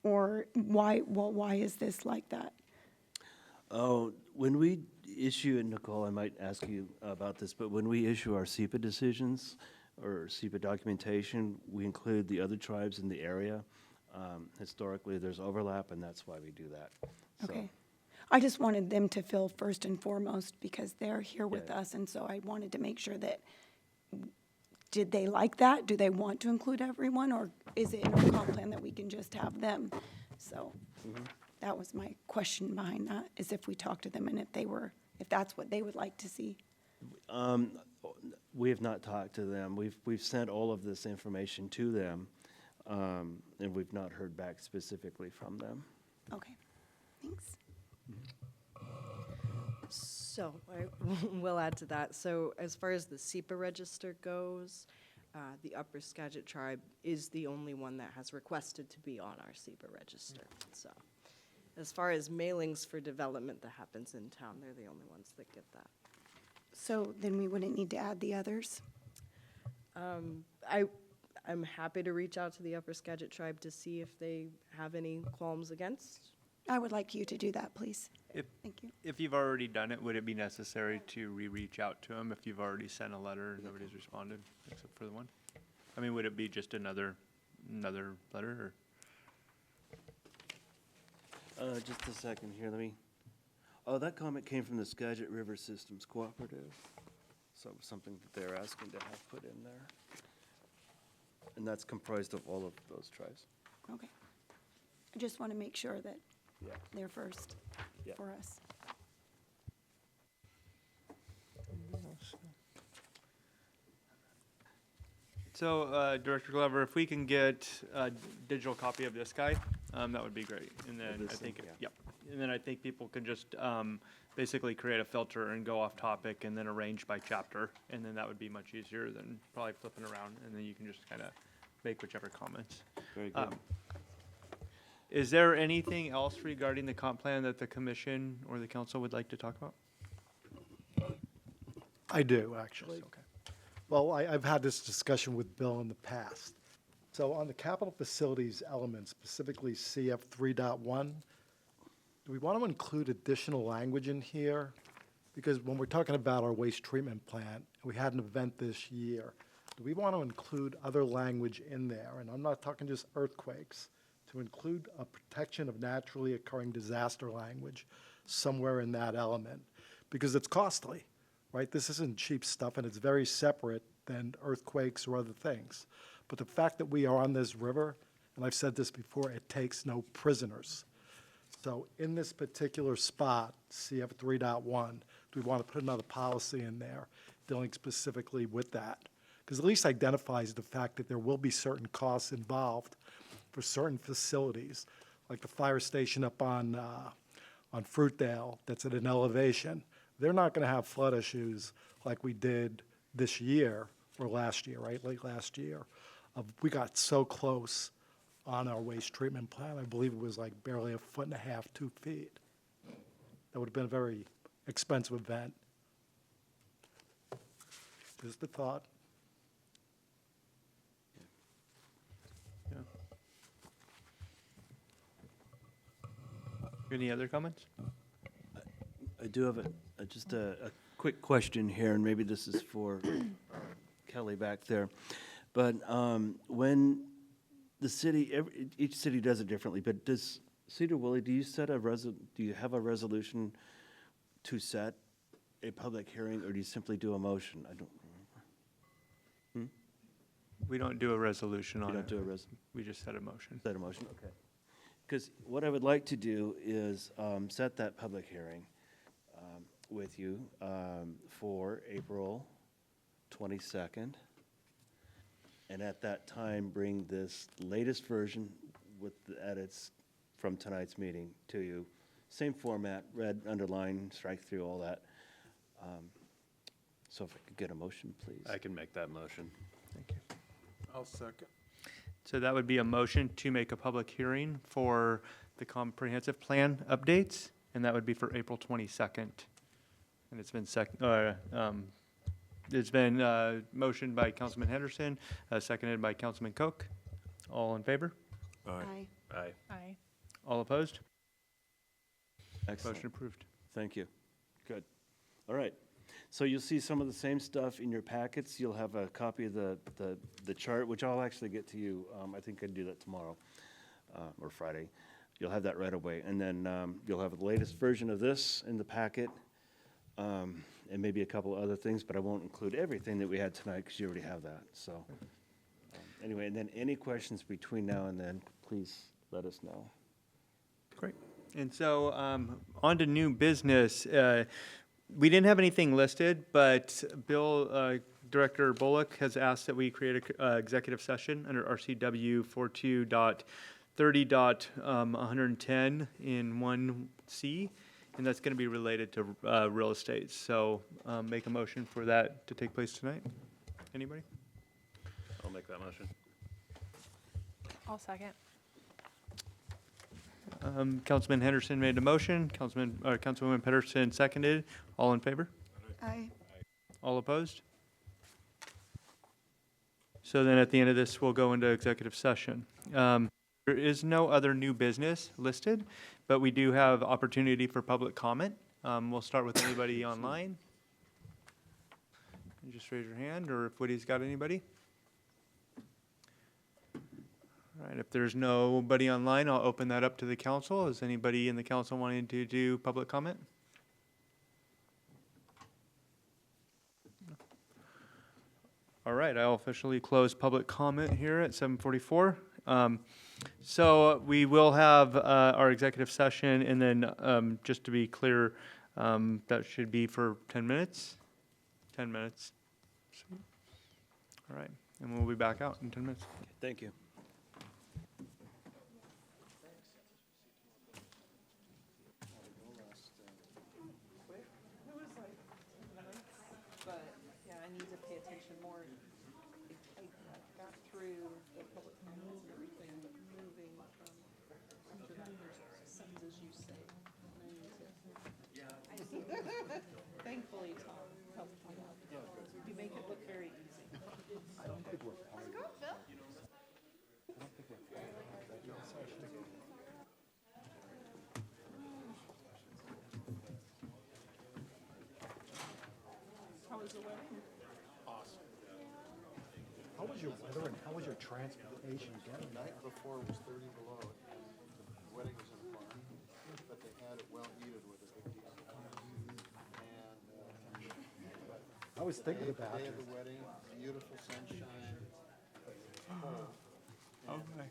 or why is this like that? Oh, when we issue, and Nicole, I might ask you about this, but when we issue our SEPA decisions or SEPA documentation, we include the other tribes in the area. Historically, there's overlap, and that's why we do that. Okay. I just wanted them to feel first and foremost because they're here with Yeah. us, and so I wanted to make sure that, did they like that? Do they want to include everyone, or is it in our comp plan that we can just have them? So that was my question behind that, is if we talked to them and if that's what they would like to see. We have not talked to them. We've sent all of this information to them, and we've not heard back specifically from them. Okay, thanks. So I will add to that. So as far as the SEPA register goes, the Upper Skagit tribe is the only one that has requested to be on our SEPA register. So as far as mailings for development that happens in town, they're the only ones that get that. So then we wouldn't need to add the others? I'm happy to reach out to the Upper Skagit tribe to see if they have any qualms against. I would like you to do that, please. Thank you. If you've already done it, would it be necessary to reach out to them if you've already sent a letter and nobody's responded, except for the one? I mean, would it be just another letter, or? Just a second here, oh, that comment came from the Skagit River Systems Cooperative. So something that they're asking to have put in there. And that's comprised of all of those tribes. Okay. I just want to make sure that Yeah. they're first Yeah. for us. So, Director Glover, if we can get a digital copy of this guy, that would be great. And then I this think, thing, yep. And then I think people can just basically create a filter and go off topic and then arrange by chapter. And then that would be much easier than probably flipping around. And then you can just kind of make whichever comments. Very good. Is there anything else regarding the comp plan that the commission or the council would like to talk about? I do, actually. Okay. Well, I've had this discussion with Bill in the past. So on the capital facilities element, specifically CF 3.1, do we want to include additional language in here? Because when we're talking about our waste treatment plant, we had an event this year. Do we want to include other language in there? And I'm not talking just earthquakes, to include a protection of naturally occurring disaster language somewhere in that element, because it's costly, right? This isn't cheap stuff, and it's very separate than earthquakes or other things. But the fact that we are on this river, and I've said this before, it takes no prisoners. So in this particular spot, CF 3.1, do we want to put another policy in there dealing specifically with that? Because at least identifies the fact that there will be certain costs involved for certain facilities, like the fire station up on Fruitdale that's at an elevation. They're not going to have flood issues like we did this year or last year, right? Late last year. We got so close on our waste treatment plant. I believe it was like barely 1.5 feet, 2 feet. That would have been a very expensive event. Just a thought. Yeah. Any other comments? I do have just a quick question here, and maybe this is for Kelly back there. But when the city, each city does it differently, but does Sedro-Woolley, do you have a resolution to set a public hearing, or do you simply do a motion? I don't remember. We don't do a resolution on it. You don't do a resolution? We just set a motion. Set a motion, okay. Because what I would like to do is set that public hearing with you for April 22nd. And at that time, bring this latest version with the edits from tonight's meeting to you. Same format, red, underline, strike through, all that. So if I could get a motion, please. I can make that motion. Thank you. I'll second. So that would be a motion to make a public hearing for the comprehensive plan updates, and that would be for April 22nd. And it's been motioned by Councilman Henderson, seconded by Councilman Koch. All in favor? Aye. Aye. Aye. All opposed? Excellent. Motion approved. Thank you. Good. All right. So you'll see some of the same stuff in your packets. You'll have a copy of the chart, which I'll actually get to you. I think I can do that tomorrow or Friday. You'll have that right away. And then you'll have the latest version of this in the packet and maybe a couple other things, but I won't include everything that we had tonight because you already have that. So anyway, and then any questions between now and then, please let us know. Great. And so on to new business. We didn't have anything listed, but Bill, Director Bullock has asked that we create an executive session under RCW 42.30.110 in 1C, and that's going to be related to real estate. So make a motion for that to take place tonight. Anybody? I'll make that motion. I'll second. Councilman Henderson made a motion. Councilwoman Pedersen seconded. All in favor? Aye. All opposed? So then at the end of this, we'll go into executive session. There is no other new business listed, but we do have opportunity for public comment. We'll start with anybody online. You just raise your hand, or if Woody's got anybody. All right, if there's nobody online, I'll open that up to the council. Is anybody in the council wanting to do public comment? All right, I'll officially close public comment here at 7:44. So we will have our executive session, and then just to be clear, that should be for 10 minutes. 10 minutes. Sweet. All right, and we'll be back out in 10 minutes. Thank you. But, yeah, I need to pay attention more. I got through the public comments and everything, but moving from under that sentences you say. Thankfully, Tom helped me out. You make it look very easy. I don't think we're part of it. How was the wedding? Awesome. How was your weather and how was your transportation getting The night there? before it was 30 below, and the wedding was in a barn, but they had it well heated with a big deal. And I was thinking the about day you. of the wedding, beautiful sunshine, cold. Okay.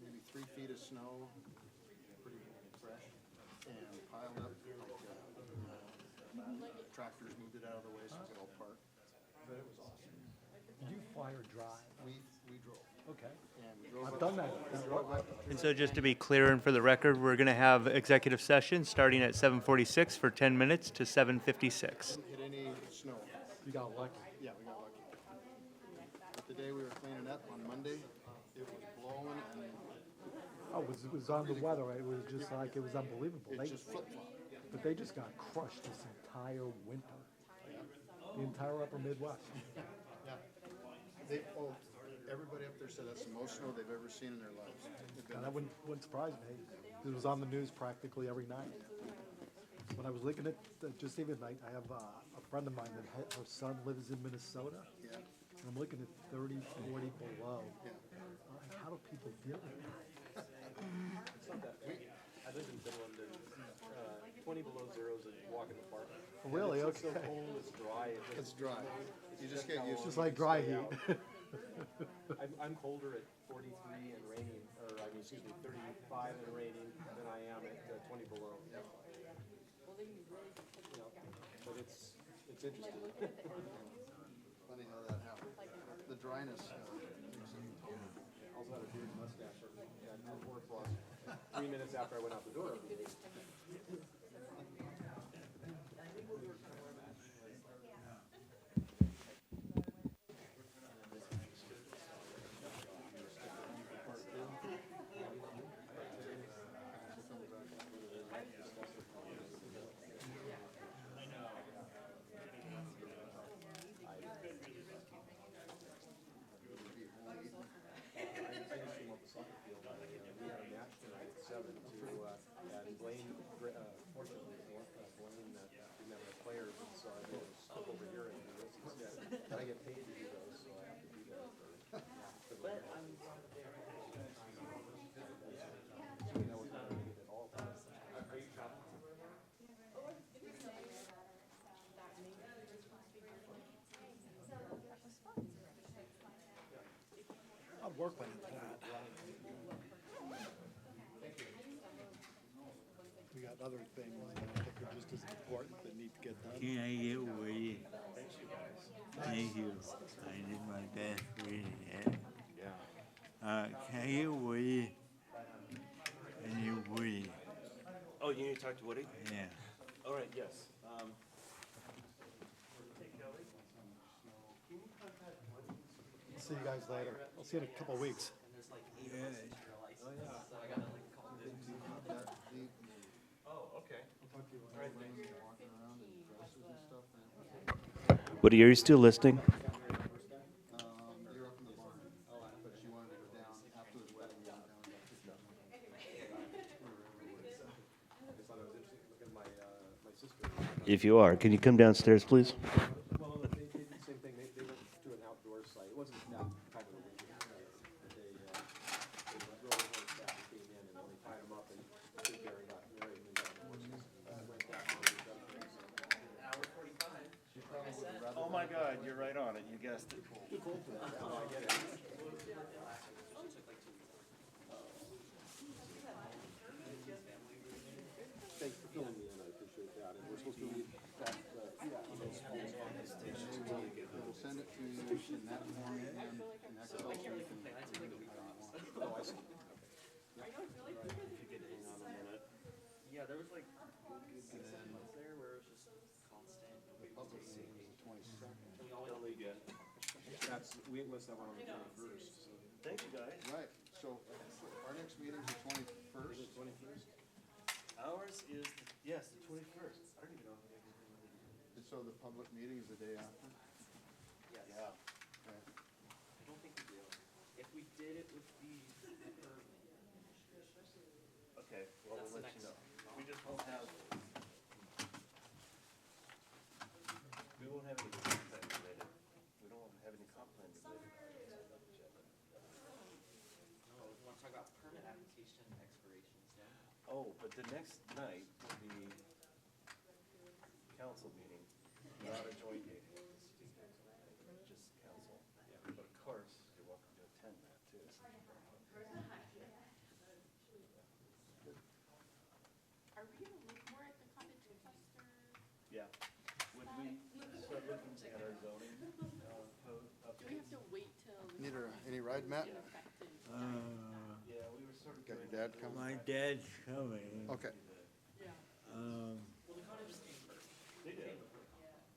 Maybe 3 feet of snow, pretty fresh, and piled up like tractors moved it out of the way so it could all park. But it was awesome. Did you fly or drive? We drove. Okay. And we drove I've up- done that. We drove up. And so just to be clear and for the record, we're going to have executive session starting at 7:46 for 10 minutes to 7:56. Didn't hit any snow. You got lucky. Yeah, we got lucky. But the day we were cleaning up on Monday, it was blowing and Oh, it was on the weather, right? It was just like, it was unbelievable. it They, just flip-flopped. but they just got crushed this entire winter. The entire upper Midwest. Yeah. Everybody up there said that's the most snow they've ever seen in their lives. They've been And that wouldn't surprise me. It was on the news practically every night. When I was looking at, just even night, I have a friend of mine that her son lives in Minnesota. Yeah. And I'm looking at 30, 40 below. Yeah. How do people deal with that? I live in Finland, and 20 below zero is a walk in the park. Really? It's so Okay. cold, it's dry. It's dry. You just get used to it. Just like dry heat. I'm colder at 43 and raining, or I mean, excuse me, 35 and raining than I am at 20 below. You know, but it's interesting. Funny how that happened. The dryness. Also had a big mustache at work loss 3 minutes after I went out the door. I get paid to do those, so I have to do that. But I'd work went into that. We got other things that I think are just as important that need to get done. Can I get away? Thank you. I did my best reading it. Can I get Woody? I need Woody. Oh, you need to talk to Woody? Yeah. All right, yes. See you guys later. I'll see you in a couple of weeks. Oh, okay. Walking around in dresses and stuff. Woody, are you still listening? If you are, can you come downstairs, please? Well, they did the same thing, they went to an outdoor site, it wasn't that kind of a winter site, but they drove the horse back and came in, and when they tied them up, and Barry got married, and they got the horses, and went back and they got the Hour 45. Oh my God, you're right on it, you guessed it. Too cold for that, no, I get it. Thanks for filling me in, I appreciate that, and we're supposed to read that, yeah. We'll send it to you in that form and Excel so you can. Oh, I see. Yeah, there was like 6-7 months there where it was just constant. The public meeting is the 22nd. That's, we enlist that one on the 21st, so. Thank you, guys. Right, so our next meeting is the 21st. Is it 21st? Ours is, yes, the 21st. I don't even know if And so the public meeting is the day after? Yes. Yeah. Okay. I don't think we do. If we did, it would be early. Okay, well, That's we'll the let you next. know. We just won't have. We won't have any comp plan related. We don't have any comp plan related. No, we want to talk about permit application expirations, no? Oh, but the next night will be council meeting, not a joint meeting. Just council. Yeah, but of course, you're welcome to attend that too. Are we gonna look more at the cottage cluster? Yeah. When we start looking at our zoning code Do we have to wait till? Need any ride, Matt? Yeah, we were sort of. Got your dad coming? My dad's coming. Okay. Yeah. Well, the cottages came first. They did.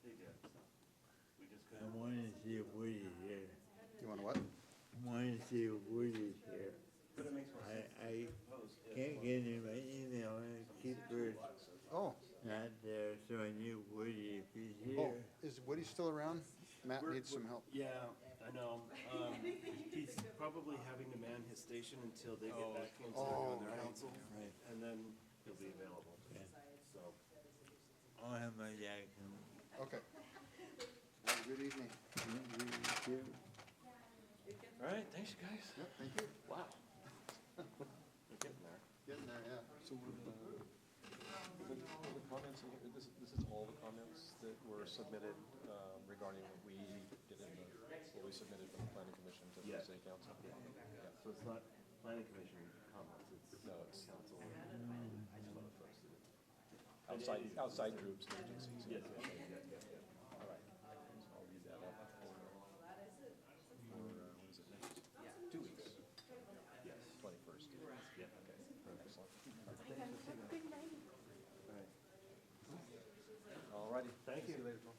They did. We just I couldn't. wanted to see if Woody's here. You want to what? I wanted to see if Woody's here. But it makes more sense. I Post, can't get in my email and Keeper's Oh, not there, so I knew Woody if he's oh, here. is Woody still around? Matt needs some help. Yeah, I know. He's probably having to man his station until they get back into Oh, their right, council, right. and then he'll be available. Yeah. So, I'll have my dad come. Okay. Have a good evening. all right, thanks, guys. Yep, thank you. Wow. We're getting there. Getting there, yeah. So we're the comments, this is all the comments that were submitted regarding what we did in the, what we submitted from the planning commission to the Yeah. city council. Yeah. So it's not planning commission comments, it's. No, it's council. outside groups and agencies. Yes. All right. So I'll read that up for what is it next? 2 weeks. Yes. 21st. Yeah. Okay, excellent. All righty. Thank you. See you later, Tom.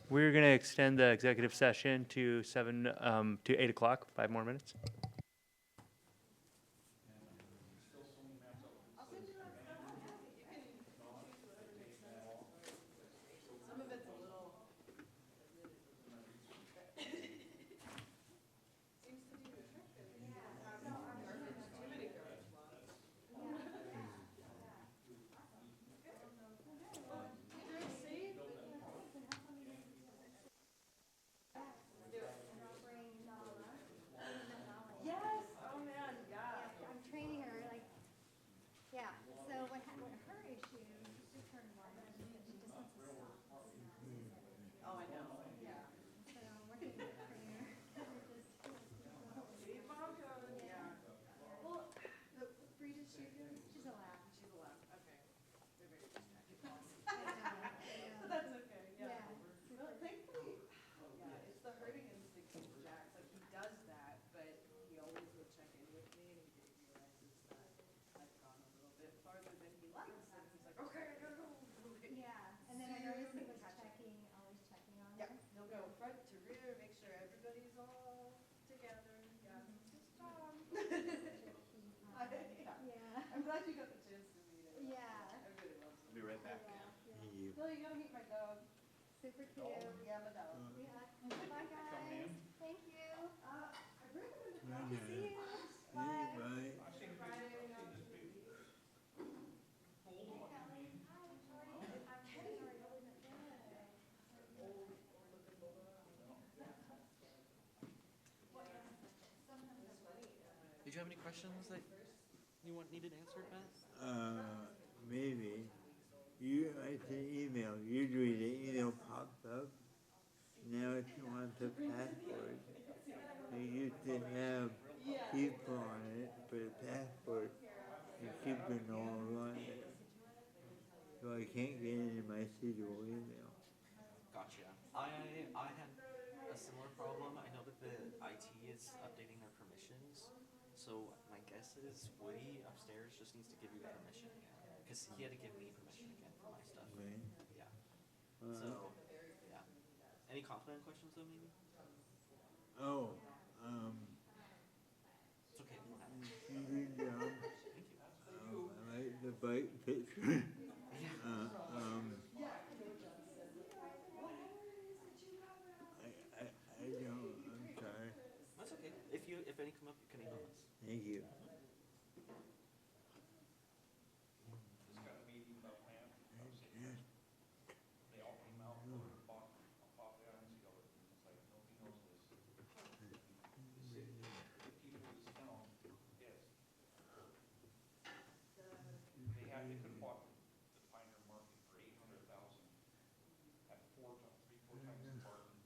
We're going to extend the executive session to 8 o'clock, 5 more minutes. Some of it's a little. Seems to do the trick. Too many garbage lots. Yes, oh man, yeah. I'm training her, like, yeah, so what her issue, she turned one, and she just wants to stop. Oh, I know, yeah. So I'm working with the trainer. Keep on going, yeah. Well, what breed is she again? She's a lab. She's a lab, okay. They're very distracting. Yeah. But that's okay, yeah. Yeah. Well, thankfully, yeah, it's the herding instinct with Jax. Like, he does that, but he always would check in with me, and he realizes that I've gone a little bit farther than he likes, and he's like, okay, I gotta go. Yeah, and then I noticed he was checking, always checking on her. Yep, he'll go front to rear, make sure everybody's all together, yeah. Just Tom. Yeah. I'm glad you got the chance to meet him. Yeah. I really love him. Be right back. Yeah. Bill, you gotta meet my dog. Super cute. Yeah, my dog. Yeah. Bye, guys. Thank you. I bring him in. Nice to see you. Bye. Did you have any questions that you needed answered, Matt? Maybe. I sent email, usually the email pops up. Now if you want the password, they used to have people on it for the password and keeping all on it. So I can't get into my Sedro-Woolley email. Gotcha. I had a similar problem. I know that the IT is updating their permissions, so my guess is Woody upstairs just needs to give you permission again, because he had to give me permission again for my stuff. Okay. Yeah. So, yeah. Any compliment questions though, maybe? Oh, It's okay. We don't have it. good job. Thank you. I like the bike picture. I don't, I'm sorry. That's okay. If any come up, you can email us. Thank you. Just got a meeting about land. They all came out, bought the islands together. It's like, nobody knows this. The city, the people of this town, yes. They could have bought the Pioneer Market for $800,000. At 3-4 times the parking,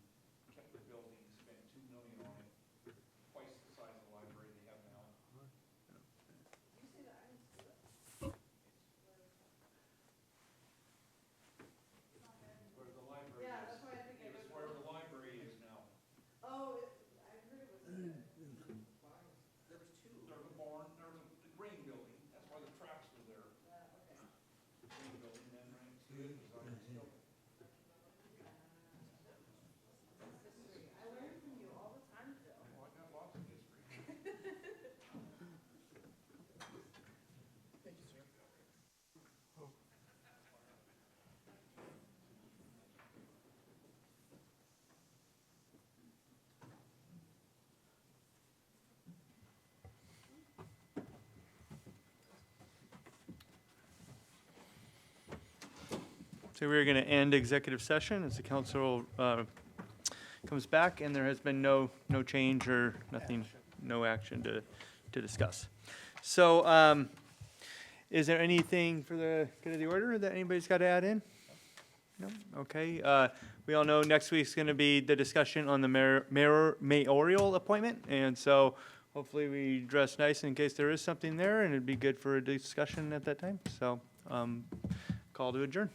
kept the building, spent $2 million on it, twice the size of the library they have now. You say the island's good. Where the library Yeah, is. that's why I think I It's looked. where the library is now. Oh, I heard it was. There's a barn, there's the grain building, that's why the tracks were there. Okay. The grain building, then right next to it was Iron Hill. History. I learn from you all the time, Phil. Oh, I got lots of history. Thank you, sir. So we're going to end executive session as the council comes back, and there has been no change or nothing, no action to discuss. So is there anything for the good of the order that anybody's got to add in? No? Okay. We all know next week's going to be the discussion on the mayoral appointment, and so hopefully we dress nice in case there is something there, and it'd be good for a discussion at that time. So call to adjourn.